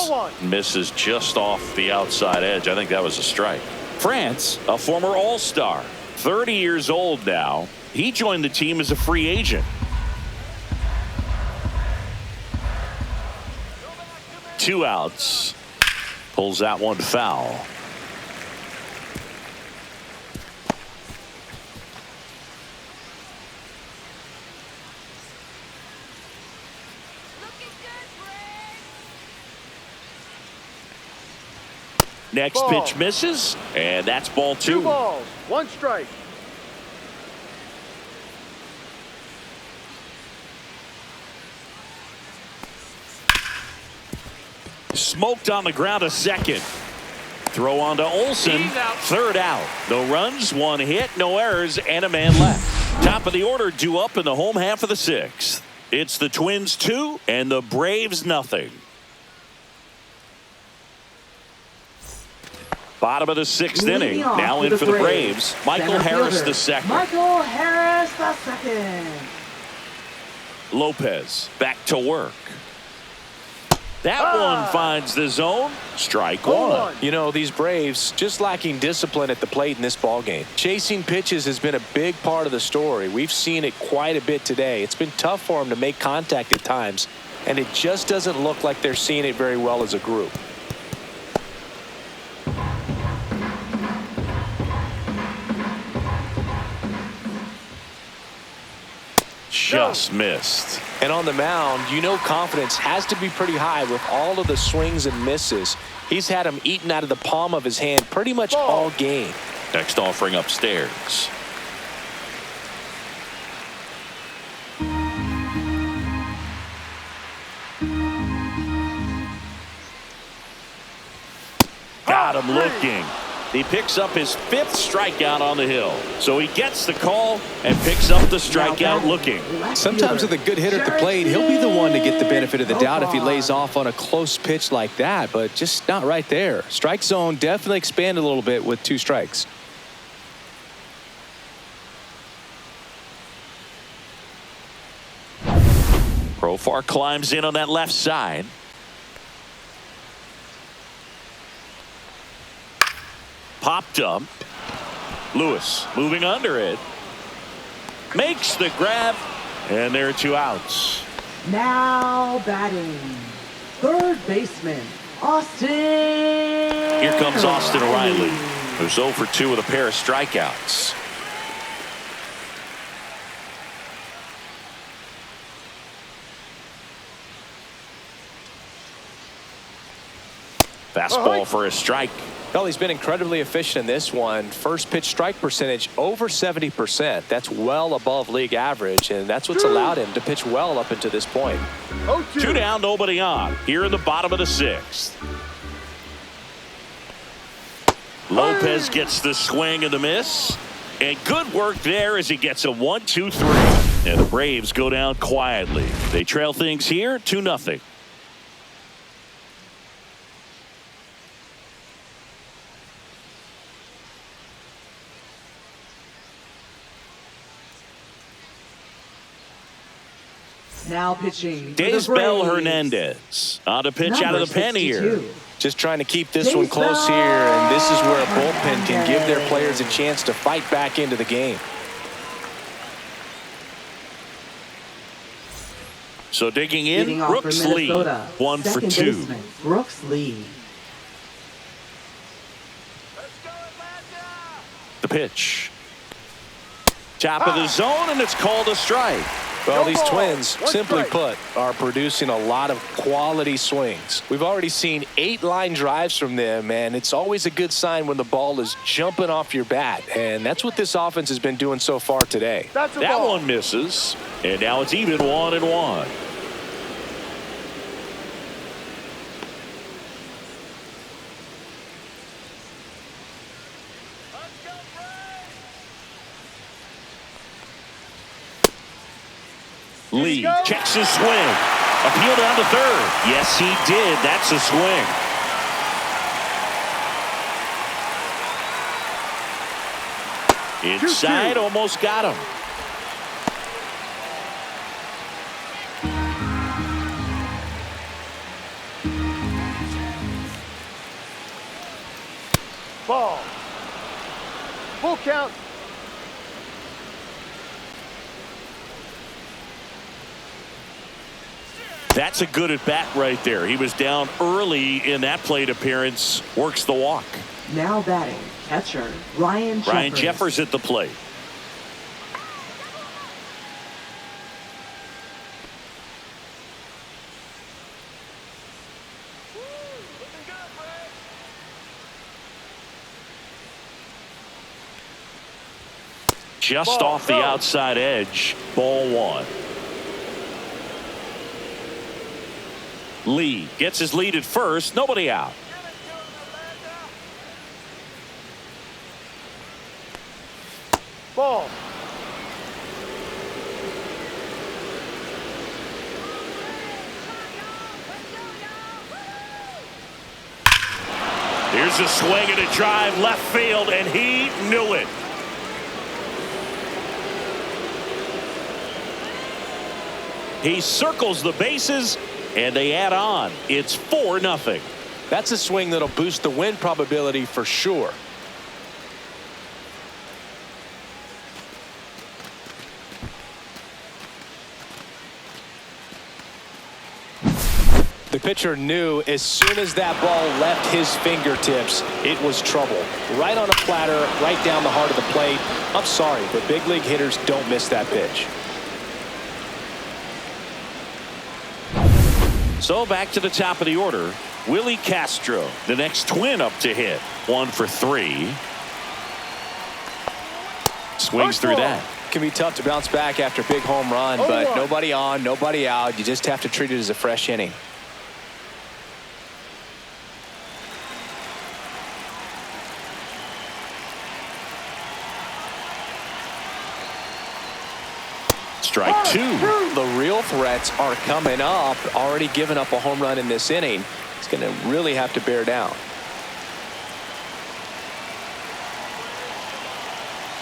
[SPEAKER 1] Misses just off the outside edge. I think that was a strike. France, a former All-Star, 30 years old now. He joined the team as a free agent. 2 outs. Pulls that one foul. Next
[SPEAKER 4] Ball.
[SPEAKER 1] pitch misses, and that's ball 2.
[SPEAKER 4] 2 balls, 1 strike.
[SPEAKER 1] Smoked on the ground to second. Throw on to Olsen. Third out. No runs, 1 hit, no errors, and a man left. Top of the order due up in the home half of the 6th. It's the Twins 2 and the Braves nothing. Bottom of the 6th inning. Now in for the Braves. Michael Harris the second.
[SPEAKER 3] Michael Harris the second.
[SPEAKER 1] Lopez back to work. That one finds the zone. Strike 1.
[SPEAKER 2] You know, these Braves just lacking discipline at the plate in this ballgame. Chasing pitches has been a big part of the story. We've seen it quite a bit today. It's been tough for them to make contact at times, and it just doesn't look like they're seeing it very well as a group.
[SPEAKER 1] Just missed.
[SPEAKER 2] And on the mound, you know confidence has to be pretty high with all of the swings and misses. He's had them eaten out of the palm of his hand pretty much all game.
[SPEAKER 1] Next offering upstairs. Got him looking. He picks up his 5th strikeout on the hill. So he gets the call and picks up the strikeout looking.
[SPEAKER 2] Sometimes with a good hitter at the plate, he'll be the one to get the benefit of the doubt if he lays off on a close pitch like that, but just not right there. Strike zone definitely expanded a little bit with 2 strikes.
[SPEAKER 1] Profar climbs in on that left side. Popped up. Lewis moving under it. Makes the grab. And there are 2 outs.
[SPEAKER 3] Now batting. Third baseman, Austin.
[SPEAKER 1] Here comes Austin Riley, who's 0 for 2 with a pair of strikeouts. Fastball for a strike.
[SPEAKER 2] Well, he's been incredibly efficient in this one. First pitch strike percentage over 70%. That's well above league average, and that's what's allowed him to pitch well up until this point.
[SPEAKER 1] 2 down, nobody on. Here in the bottom of the 6th. Lopez gets the swing and the miss. And good work there as he gets a 1-2-3. And the Braves go down quietly. They trail things here 2-0.
[SPEAKER 3] Now pitching.
[SPEAKER 1] Daysbel Hernandez on a pitch out of the pen here.
[SPEAKER 2] Just trying to keep this one close here, and this is where a bullpen can give their players a chance to fight back into the game.
[SPEAKER 1] So digging in, Brooks Lee, 1 for 2.
[SPEAKER 3] Brooks Lee.
[SPEAKER 1] The pitch. Top of the zone, and it's called a strike.
[SPEAKER 2] Well, these Twins, simply put, are producing a lot of quality swings. We've already seen 8 line drives from them, and it's always a good sign when the ball is jumping off your bat. And that's what this offense has been doing so far today.
[SPEAKER 1] That one misses, and now it's even 1-1. Lee checks his swing. Appeal down to third. Yes, he did. That's a swing. Inside, almost got him.
[SPEAKER 4] Ball. Full count.
[SPEAKER 1] That's a good at bat right there. He was down early in that plate appearance. Works the walk.
[SPEAKER 3] Now batting, catcher Ryan
[SPEAKER 1] Jeffers at the plate. Just off the outside edge. Ball one. Lee gets his lead at first. Nobody out.
[SPEAKER 4] Ball.
[SPEAKER 1] Here's a swing and a drive left field, and he knew it. He circles the bases, and they add on. It's 4-0.
[SPEAKER 2] That's a swing that'll boost the win probability for sure. The pitcher knew as soon as that ball left his fingertips, it was trouble. Right on a platter, right down the heart of the plate. I'm sorry, but big league hitters don't miss that pitch.
[SPEAKER 1] So back to the top of the order. Willie Castro, the next twin up to hit. 1 for 3. Swings through that.
[SPEAKER 2] Can be tough to bounce back after a big home run, but nobody on, nobody out. You just have to treat it as a fresh inning.
[SPEAKER 1] Strike 2.
[SPEAKER 2] The real threats are coming up. Already given up a home run in this inning. It's going to really have to bear down.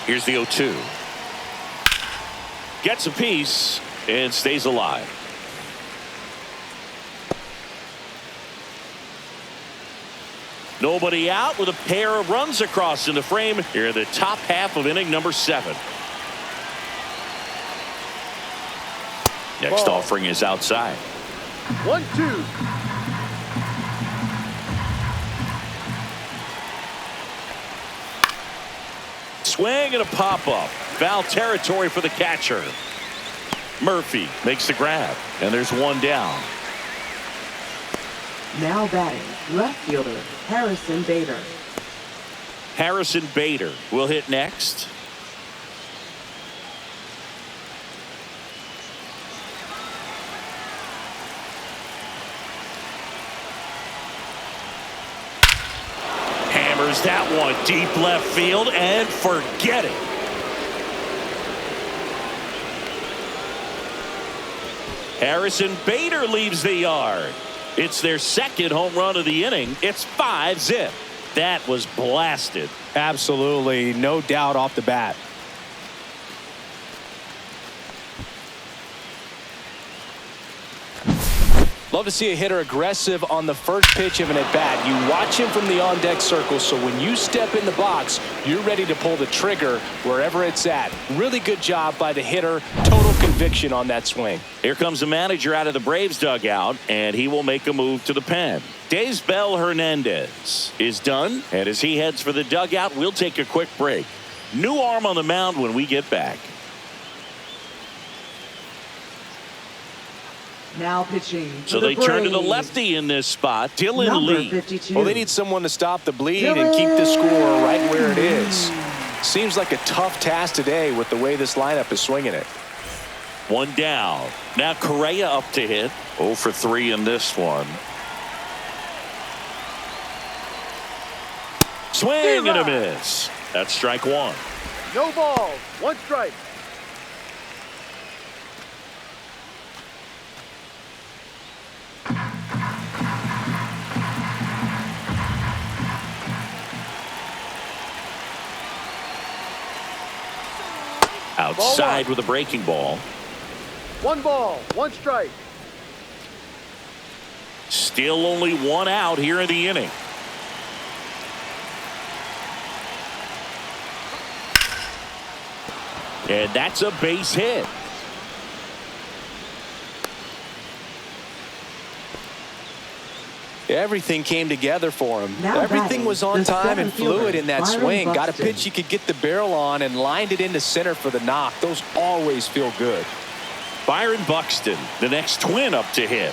[SPEAKER 1] Here's the 0-2. Gets a piece and stays alive. Nobody out with a pair of runs across in the frame here in the top half of inning number 7. Next offering is outside.
[SPEAKER 4] 1-2.
[SPEAKER 1] Swing and a pop-up. Foul territory for the catcher. Murphy makes the grab, and there's one down.
[SPEAKER 3] Now batting, left fielder Harrison Bader.
[SPEAKER 1] Harrison Bader will hit next. Hammers that one deep left field and forget it. Harrison Bader leaves the yard. It's their second home run of the inning. It's 5-zip. That was blasted.
[SPEAKER 2] Absolutely, no doubt off the bat. Love to see a hitter aggressive on the first pitch of an at-bat. You watch him from the on-deck circle, so when you step in the box, you're ready to pull the trigger wherever it's at. Really good job by the hitter. Total conviction on that swing.
[SPEAKER 1] Here comes the manager out of the Braves dugout, and he will make a move to the pen. Daysbel Hernandez is done, and as he heads for the dugout, we'll take a quick break. New arm on the mound when we get back.
[SPEAKER 3] Now pitching.
[SPEAKER 1] So they turn to the lefty in this spot, Dylan Lee.
[SPEAKER 3] 52.
[SPEAKER 2] Well, they need someone to stop the bleed and keep the score right where it is. Seems like a tough task today with the way this lineup is swinging it.
[SPEAKER 1] One down. Now Correa up to hit. 0 for 3 in this one. Swing and a miss. That's strike 1.
[SPEAKER 4] No balls. 1 strike.
[SPEAKER 1] Outside with a breaking ball.
[SPEAKER 4] 1 ball, 1 strike.
[SPEAKER 1] Still only 1 out here in the inning. And that's a base hit.
[SPEAKER 2] Everything came together for him.
[SPEAKER 3] Now
[SPEAKER 2] Everything was on time and fluid in that
[SPEAKER 3] Byron
[SPEAKER 2] swing. Got a
[SPEAKER 3] Buxton.
[SPEAKER 2] pitch he could get the barrel on and lined it into center for the knock. Those always feel good.
[SPEAKER 1] Byron Buxton, the next twin up to hit.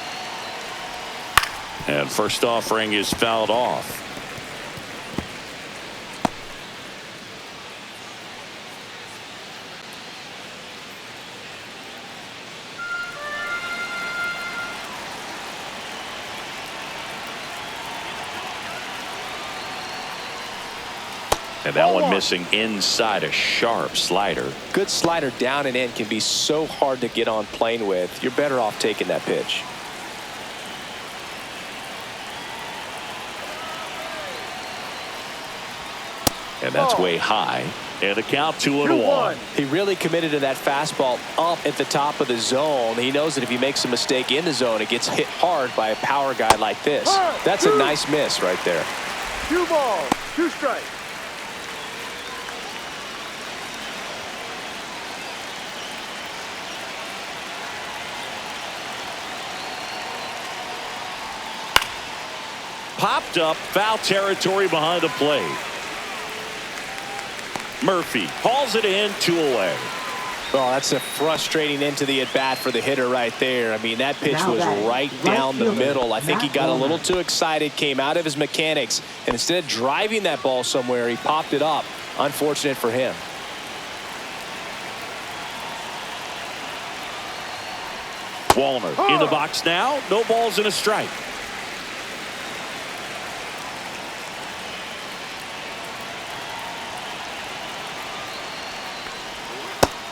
[SPEAKER 1] And first offering is fouled off. And that one missing inside a sharp slider.
[SPEAKER 2] Good slider down and in can be so hard to get on plane with. You're better off taking that pitch.
[SPEAKER 1] And that's way high. And a count 2-1.
[SPEAKER 2] He really committed to that fastball up at the top of the zone. He knows that if he makes a mistake in the zone, it gets hit hard by a power guy like this. That's a nice miss right there.
[SPEAKER 4] 2 balls, 2 strikes.
[SPEAKER 1] Popped up, foul territory behind the plate. Murphy hauls it in, 2 away.
[SPEAKER 2] Oh, that's a frustrating end to the at-bat for the hitter right there. I mean, that pitch was right down the middle. I think he got a little too excited, came out of his mechanics, and instead of driving that ball somewhere, he popped it up. Unfortunate for him.
[SPEAKER 1] Wallner in the box now. No balls and a strike.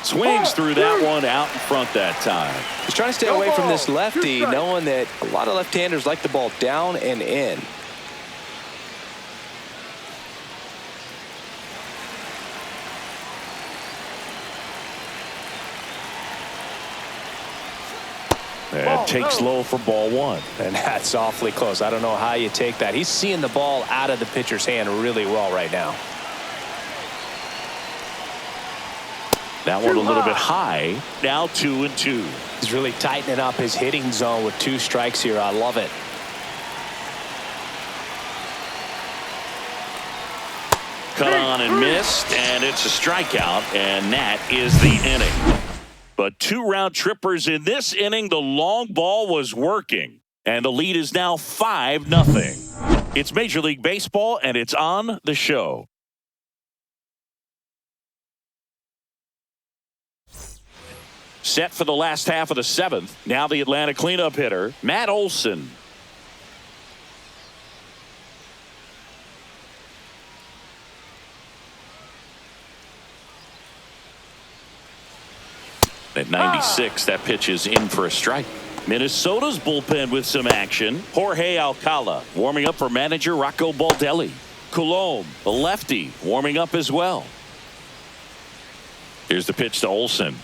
[SPEAKER 1] Swings through that one out in front that time.
[SPEAKER 2] He's trying to stay away from this lefty, knowing that a lot of left-handers like the ball down and in.
[SPEAKER 1] And takes low for ball 1.
[SPEAKER 2] And that's awfully close. I don't know how you take that. He's seeing the ball out of the pitcher's hand really well right now.
[SPEAKER 1] That one a little bit high. Now 2-2.
[SPEAKER 2] He's really tightening up his hitting zone with 2 strikes here. I love it.
[SPEAKER 1] Cut on and missed, and it's a strikeout, and that is the inning. But 2 round trippers in this inning. The long ball was working, and the lead is now 5-0. It's Major League Baseball, and it's on the show. Set for the last half of the 7th. Now the Atlanta cleanup hitter, Matt Olson. At 96, that pitch is in for a strike. Minnesota's bullpen with some action. Jorge Alcala warming up for manager Rocco Baldelli. Coulombe, the lefty, warming up as well. Here's the pitch to Olson.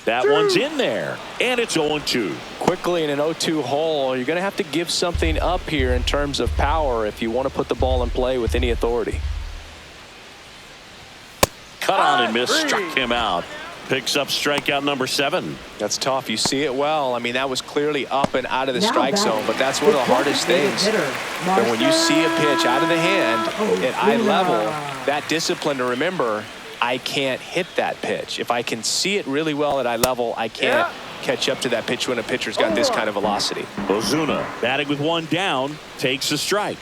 [SPEAKER 1] That one's in there, and it's 0-2.
[SPEAKER 2] Quickly in an 0-2 hole, you're going to have to give something up here in terms of power if you want to put the ball in play with any authority.
[SPEAKER 1] Cut on and miss, struck him out. Picks up strikeout number 7.
[SPEAKER 2] That's tough. You see it well. I mean, that was clearly up and out of the strike zone, but that's one of the hardest things. And when you see a pitch out of the hand at eye level, that discipline to remember, I can't hit that pitch. If I can see it really well at eye level, I can't catch up to that pitch when a pitcher's got this kind of velocity.
[SPEAKER 1] Ozuna batting with 1 down, takes a strike.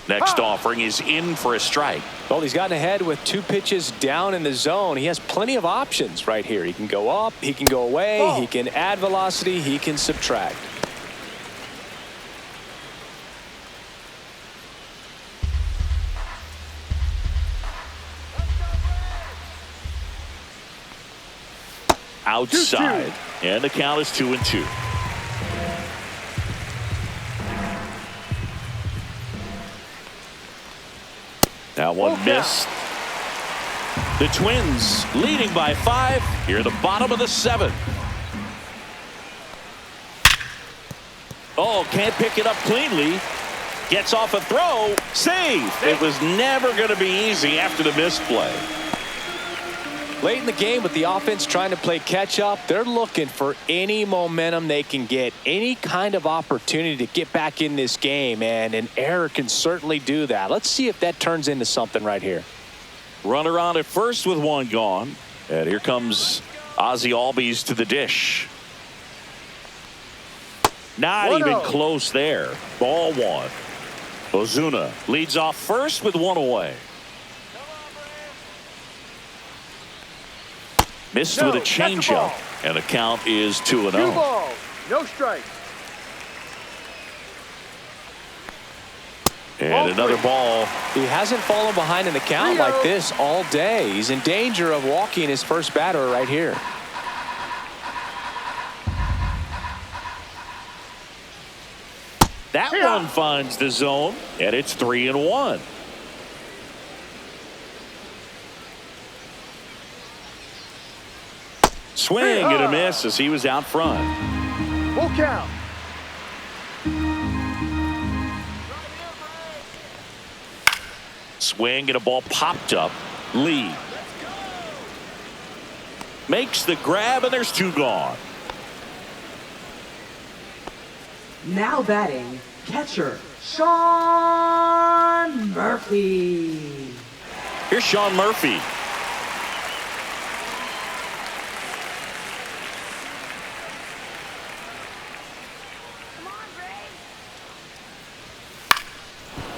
[SPEAKER 1] Next offering is in for a strike.
[SPEAKER 2] Well, he's gotten ahead with 2 pitches down in the zone. He has plenty of options right here. He can go up, he can go away, he can add velocity, he can subtract.
[SPEAKER 1] Outside, and the count is 2-2. That one missed. The Twins leading by 5 here at the bottom of the 7th. Oh, can't pick it up cleanly. Gets off a throw. Save. It was never going to be easy after the misplay.
[SPEAKER 2] Late in the game with the offense trying to play catch up, they're looking for any momentum they can get, any kind of opportunity to get back in this game, and an error can certainly do that. Let's see if that turns into something right here.
[SPEAKER 1] Runner on at first with 1 gone, and here comes Ozzie Albies to the dish. Not even close there. Ball 1. Ozuna leads off first with 1 away. Missed with a changeup, and the count is 2-0.
[SPEAKER 4] 2 balls, no strike.
[SPEAKER 1] And another ball.
[SPEAKER 2] He hasn't fallen behind in the count like this all day. He's in danger of walking his first batter right here.
[SPEAKER 1] That one finds the zone, and it's 3-1. Swing and a miss as he was out front.
[SPEAKER 4] Full count.
[SPEAKER 1] Swing and a ball popped up. Lee makes the grab, and there's 2 gone.
[SPEAKER 3] Now batting, catcher, Sean Murphy.
[SPEAKER 1] Here's Sean Murphy.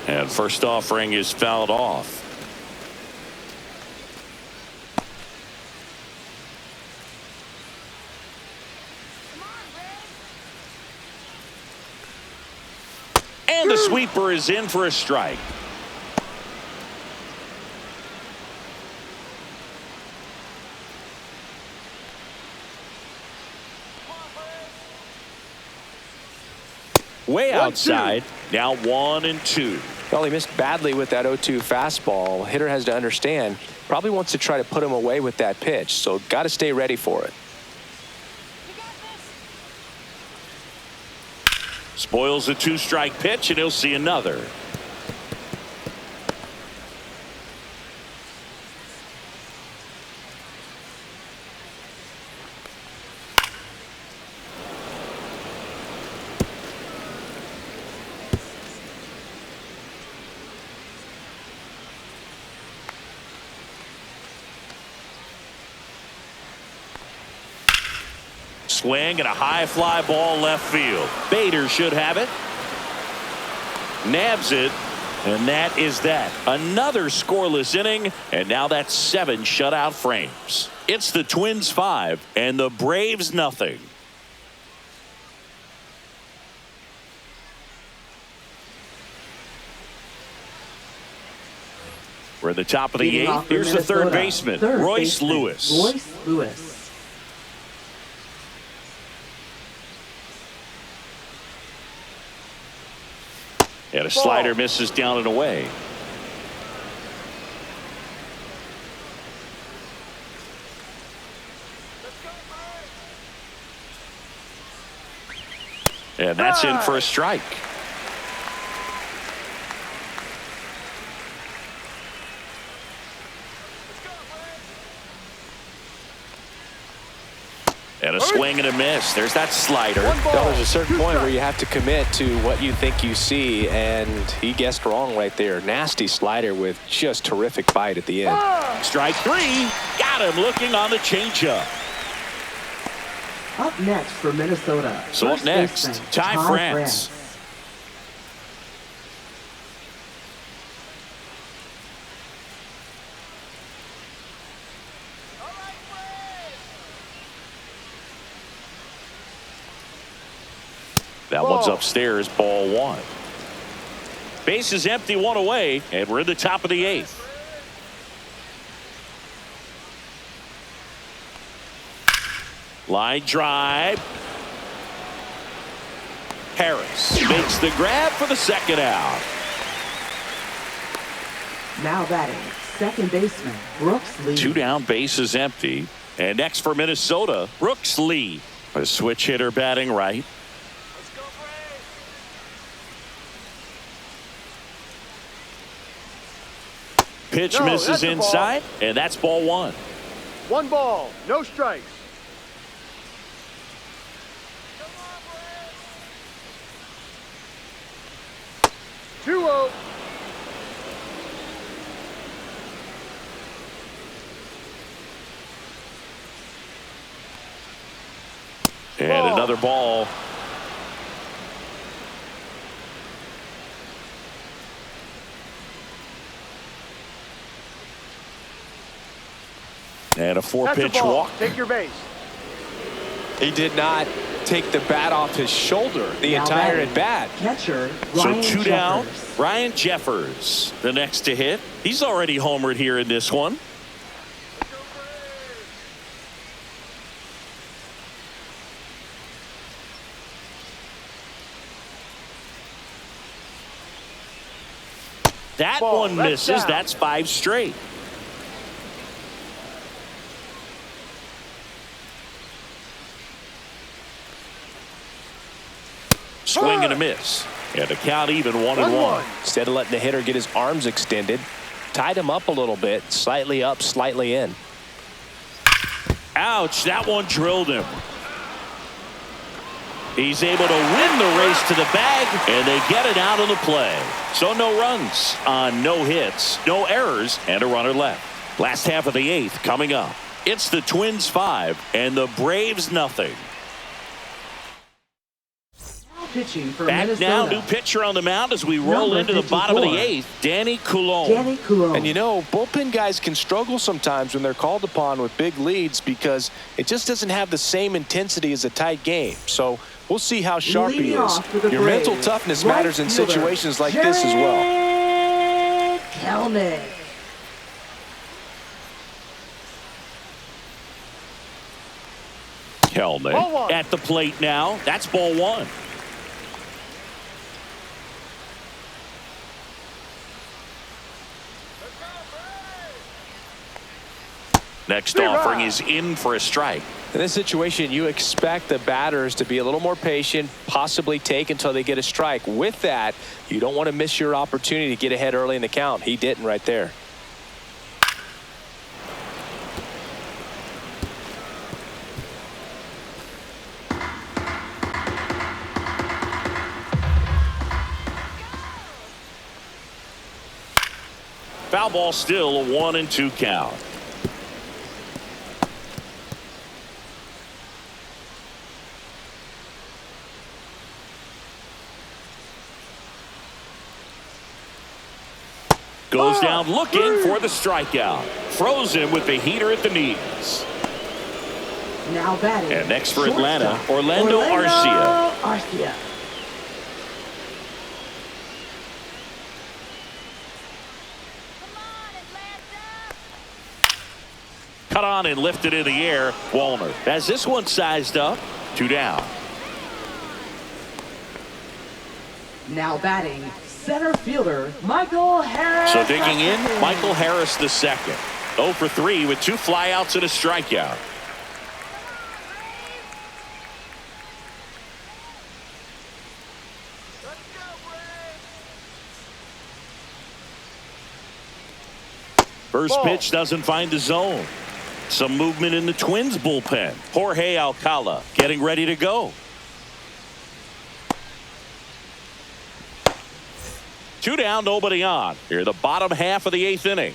[SPEAKER 1] And first offering is fouled off. And the sweeper is in for a strike. Way outside. Now 1-2.
[SPEAKER 2] Well, he missed badly with that 0-2 fastball. Hitter has to understand, probably wants to try to put him away with that pitch, so got to stay ready for it.
[SPEAKER 1] Spoils a 2-strike pitch, and he'll see another. Swing and a high fly ball left field. Bader should have it. Nabs it. And that is that. Another scoreless inning. And now that's 7 shutout frames. It's the Twins 5 and the Braves nothing. We're at the top of the 8th. Here's the third baseman, Royce Lewis.
[SPEAKER 3] Royce Lewis.
[SPEAKER 1] And a slider misses down and away. And that's in for a strike. And a swing and a miss. There's that slider.
[SPEAKER 2] Well, there's a certain point where you have to commit to what you think you see, and he guessed wrong right there. Nasty slider with just terrific bite at the end.
[SPEAKER 1] Strike 3. Got him looking on the changeup.
[SPEAKER 3] Up next for Minnesota.
[SPEAKER 1] So up next, Ty France. That one's upstairs, ball 1. Base is empty, 1 away, and we're in the top of the 8th. Line drive. Harris makes the grab for the second out.
[SPEAKER 3] Now batting, second baseman, Brooks Lee.
[SPEAKER 1] 2 down, base is empty. And next for Minnesota, Brooks Lee. A switch hitter batting right. Pitch misses inside, and that's ball 1.
[SPEAKER 4] 1 ball, no strikes. Two out.
[SPEAKER 1] And another ball. And a 4-pitch walk.
[SPEAKER 4] Take your base.
[SPEAKER 2] He did not take the bat off his shoulder the entire at bat.
[SPEAKER 3] Catcher,
[SPEAKER 1] So
[SPEAKER 3] Ryan
[SPEAKER 1] 2 down.
[SPEAKER 3] Jeffers.
[SPEAKER 1] Ryan Jeffers, the next to hit. He's already homered here in this one. That
[SPEAKER 4] Ball,
[SPEAKER 1] one
[SPEAKER 4] that's
[SPEAKER 1] misses.
[SPEAKER 4] down.
[SPEAKER 1] That's 5 straight. Swing and a miss. And the count even 1-1.
[SPEAKER 2] Instead of letting the hitter get his arms extended, tied him up a little bit, slightly up, slightly in.
[SPEAKER 1] Ouch, that one drilled him. He's able to win the race to the bag, and they get it out of the play. So no runs on no hits, no errors, and a runner left. Last half of the 8th coming up. It's the Twins 5 and the Braves nothing.
[SPEAKER 3] Pitching for
[SPEAKER 1] Back
[SPEAKER 3] Minnesota.
[SPEAKER 1] now, new pitcher on the mound as we roll
[SPEAKER 3] Number
[SPEAKER 1] into the bottom of the
[SPEAKER 3] 54.
[SPEAKER 1] 8th, Danny Coulomb.
[SPEAKER 3] Danny Coulomb.
[SPEAKER 2] And you know, bullpen guys can struggle sometimes when they're called upon with big leads because it just doesn't have the same intensity as a tight game. So we'll see how sharp he
[SPEAKER 3] Leading
[SPEAKER 2] is.
[SPEAKER 3] off for the
[SPEAKER 2] Your
[SPEAKER 3] Braves,
[SPEAKER 2] mental toughness
[SPEAKER 3] right
[SPEAKER 2] matters in
[SPEAKER 3] fielder,
[SPEAKER 2] situations like this as well.
[SPEAKER 3] Kelnick.
[SPEAKER 1] Kelnick
[SPEAKER 4] Ball 1.
[SPEAKER 1] at the plate now. That's ball 1.
[SPEAKER 4] Let's
[SPEAKER 1] Next
[SPEAKER 4] Zero.
[SPEAKER 1] offering is in for a strike.
[SPEAKER 2] In this situation, you expect the batters to be a little more patient, possibly take until they get a strike. With that, you don't want to miss your opportunity to get ahead early in the count. He didn't right there.
[SPEAKER 1] Foul ball still, a 1-2 count. Goes down looking for the strikeout. Throws him with the heater at the knees.
[SPEAKER 3] Now batting.
[SPEAKER 1] And next for
[SPEAKER 3] shortstop,
[SPEAKER 1] Atlanta, Orlando Arcia.
[SPEAKER 3] Arcia.
[SPEAKER 1] Cut on and lifted in the air. Walner has this one sized up. 2 down.
[SPEAKER 3] Now batting. Center fielder, Michael Harris.
[SPEAKER 1] So digging in, Michael Harris the second. 0 for 3 with 2 flyouts and a strikeout. First pitch doesn't find the zone. Some movement in the Twins bullpen. Jorge Alcala getting ready to go. 2 down, nobody on. Here, the bottom half of the 8th inning.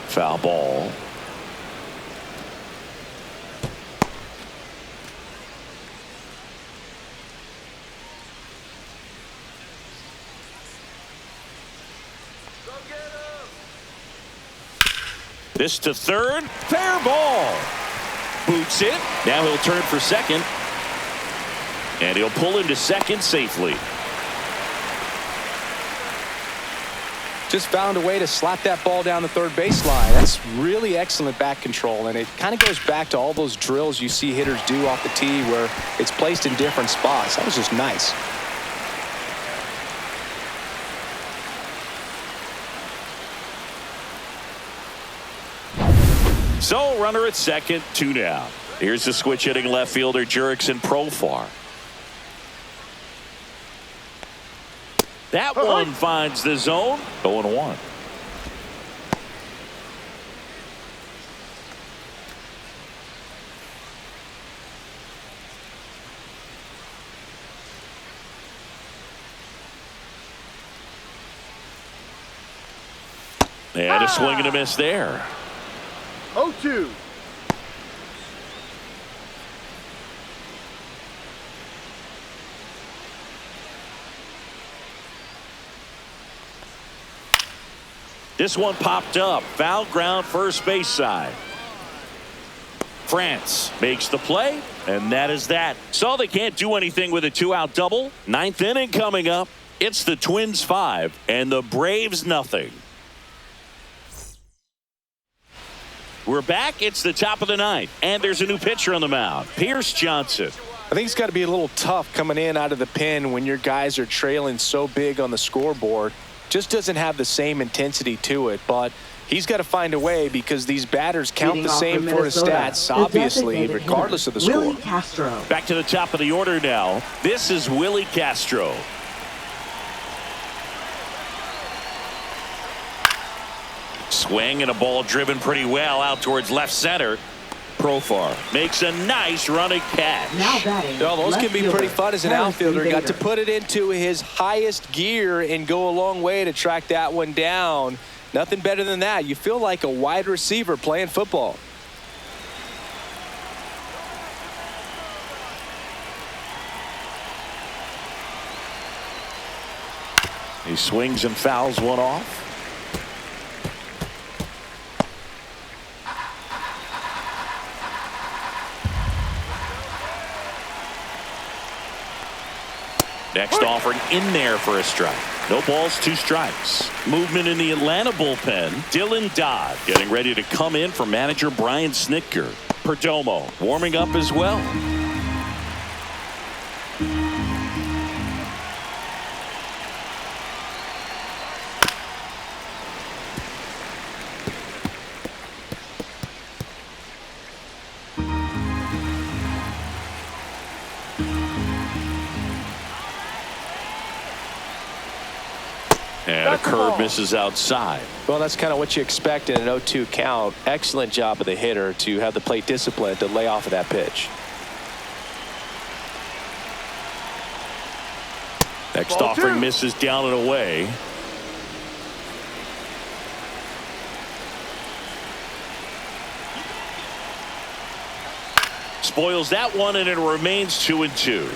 [SPEAKER 1] Foul ball. This to third. Fair ball. Boots it. Now he'll turn for second. And he'll pull into second safely.
[SPEAKER 2] Just found a way to slap that ball down the third baseline. That's really excellent bat control, and it kind of goes back to all those drills you see hitters do off the tee where it's placed in different spots. That was just nice.
[SPEAKER 1] So runner at second, 2 down. Here's the switch hitting left fielder Jurickson Profar. That one finds the zone. 0-1. And a swing and a miss there.
[SPEAKER 4] 0-2.
[SPEAKER 1] This one popped up. Foul ground, first base side. France makes the play, and that is that. So they can't do anything with a 2-out double. Ninth inning coming up. It's the Twins 5 and the Braves nothing. We're back. It's the top of the ninth, and there's a new pitcher on the mound, Pierce Johnson.
[SPEAKER 2] I think it's got to be a little tough coming in out of the pen when your guys are trailing so big on the scoreboard. Just doesn't have the same intensity to it, but he's got to find a way because these batters count the same for his stats, obviously, regardless of the score.
[SPEAKER 3] Willie Castro.
[SPEAKER 1] Back to the top of the order now. This is Willie Castro. Swing and a ball driven pretty well out towards left center. Profar makes a nice running catch.
[SPEAKER 3] Now batting.
[SPEAKER 2] Well, those can be pretty fun as an
[SPEAKER 3] Harris
[SPEAKER 2] outfielder.
[SPEAKER 3] Invader.
[SPEAKER 2] Got to put it into his highest gear and go a long way to track that one down. Nothing better than that. You feel like a wide receiver playing football.
[SPEAKER 1] He swings and fouls one off. Next offering in there for a strike. No balls, 2 strikes. Movement in the Atlanta bullpen. Dylan Dodd getting ready to come in for manager Brian Snitker. Perdomo warming up as well. And a curve misses outside.
[SPEAKER 2] Well, that's kind of what you expect in an 0-2 count. Excellent job of the hitter to have the plate discipline to lay off of that pitch.
[SPEAKER 1] Next
[SPEAKER 4] Ball
[SPEAKER 1] offering
[SPEAKER 4] 2.
[SPEAKER 1] misses down and away. Spoils that one, and it remains 2-2.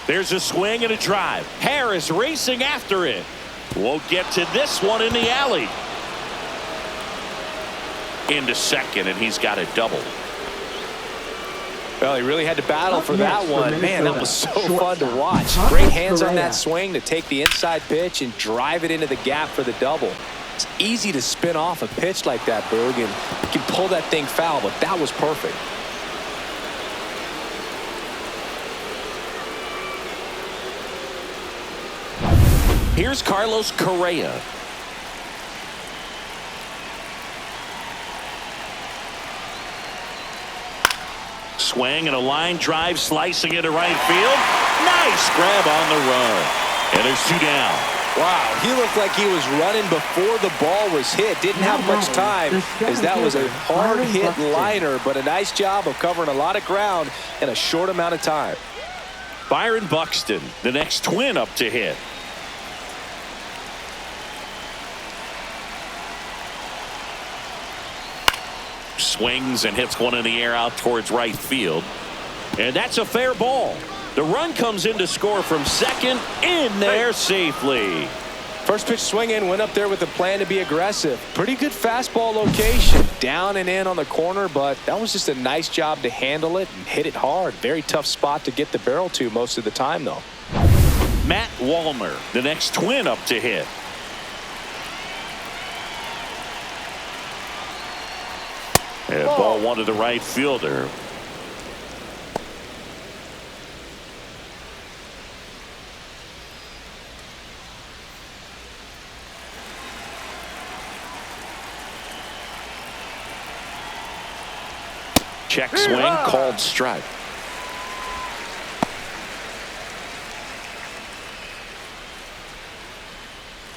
[SPEAKER 1] There's a swing and a drive. Harris racing after it. Won't get to this one in the alley. Into second, and he's got a double.
[SPEAKER 2] Well, he really had to battle for that one. Man, that was so fun to watch. Great hands on that swing to take the inside pitch and drive it into the gap for the double. It's easy to spin off a pitch like that, Boog, and you can pull that thing foul, but that was perfect.
[SPEAKER 1] Here's Carlos Correa. Swing and a line drive slicing into right field. Nice grab on the run. And there's 2 down.
[SPEAKER 2] Wow, he looked like he was running before the ball was hit. Didn't have much time as that was a hard hit liner, but a nice job of covering a lot of ground in a short amount of time.
[SPEAKER 1] Byron Buxton, the next Twin up to hit. Swings and hits one in the air out towards right field. And that's a fair ball. The run comes in to score from second, in there safely.
[SPEAKER 2] First pitch swinging, went up there with a plan to be aggressive. Pretty good fastball location. Down and in on the corner, but that was just a nice job to handle it and hit it hard. Very tough spot to get the barrel to most of the time, though.
[SPEAKER 1] Matt Wallner, the next Twin up to hit. And ball one to the right fielder. Check swing, called strike.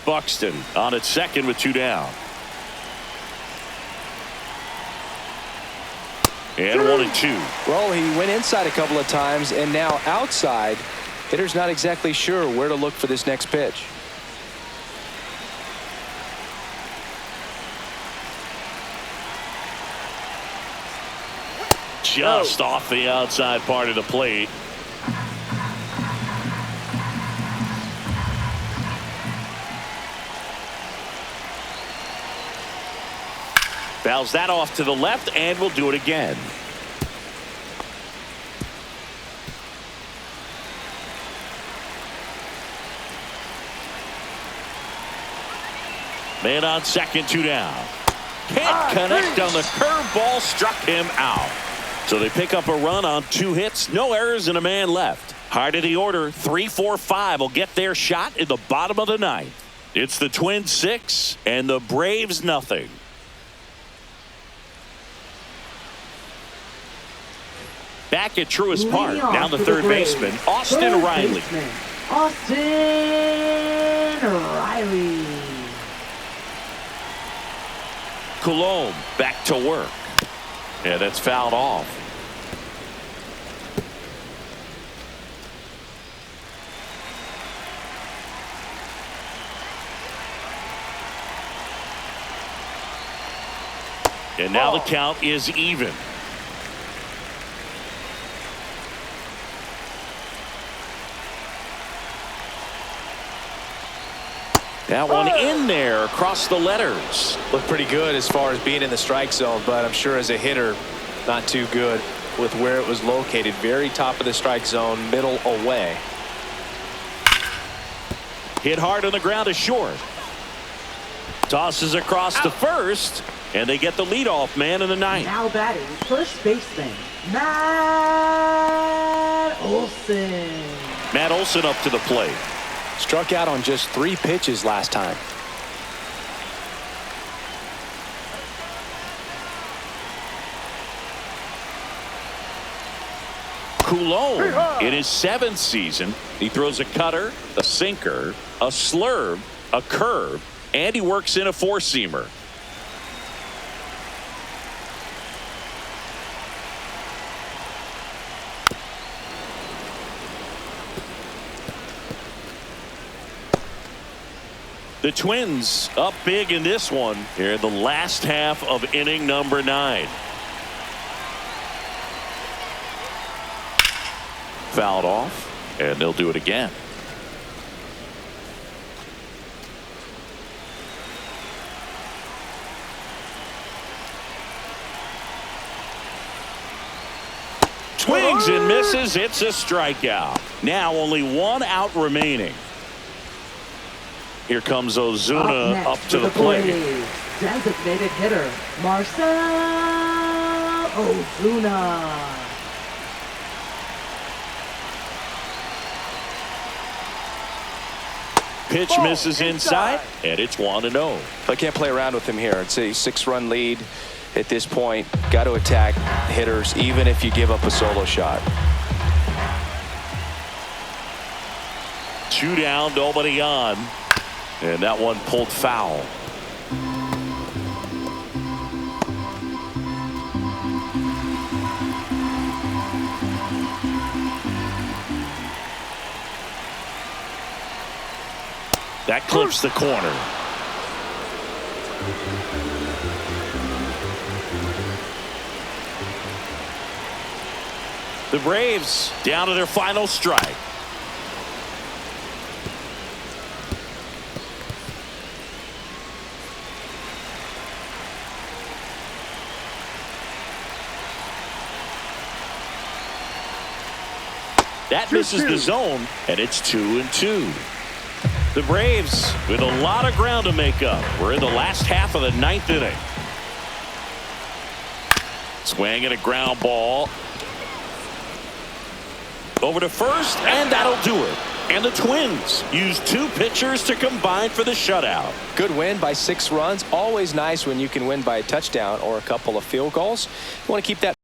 [SPEAKER 1] Buxton on at second with 2 down. And 1-2.
[SPEAKER 2] Well, he went inside a couple of times, and now outside. Hitter's not exactly sure where to look for this next pitch.
[SPEAKER 1] Just off the outside part of the plate. Fouls that off to the left, and we'll do it again. Man on second, 2 down. Can't connect on the curveball, struck him out. So they pick up a run on 2 hits, no errors, and a man left. Heart of the order, 3-4-5 will get their shot in the bottom of the 9th. It's the Twins 6 and the Braves nothing. Back at Truist Park, down the third baseman, Austin Riley.
[SPEAKER 3] Austin Riley.
[SPEAKER 1] Coulomb back to work. Yeah, that's fouled off. And now the count is even. That one in there across the letters.
[SPEAKER 2] Looked pretty good as far as being in the strike zone, but I'm sure as a hitter, not too good with where it was located. Very top of the strike zone, middle away.
[SPEAKER 1] Hit hard on the ground to short. Tosses across to first, and they get the leadoff man in the 9th.
[SPEAKER 3] Now batting first baseman, Matt Olson.
[SPEAKER 1] Matt Olson up to the plate.
[SPEAKER 2] Struck out on just 3 pitches last time.
[SPEAKER 1] Coulomb in his 7th season. He throws a cutter, a sinker, a slurve, a curve, and he works in a 4-seamer. The Twins up big in this one here in the last half of inning number 9. Fouled off, and they'll do it again. Swings and misses. It's a strikeout. Now only 1 out remaining. Here comes Ozuna up to the plate.
[SPEAKER 3] Designated hitter, Marcell Ozuna.
[SPEAKER 1] Pitch misses inside, and it's 1-0.
[SPEAKER 2] I can't play around with him here. It's a 6-run lead at this point. Got to attack hitters, even if you give up a solo shot.
[SPEAKER 1] 2 down, nobody on. And that one pulled foul. That clips the corner. The Braves down to their final strike. That misses the zone, and it's 2-2. The Braves with a lot of ground to make up. We're in the last half of the 9th inning. Swing and a ground ball. Over to first, and that'll do it. And the Twins use 2 pitchers to combine for the shutout.
[SPEAKER 2] Good win by 6 runs. Always nice when you can win by a touchdown or a couple of field goals. You want to keep that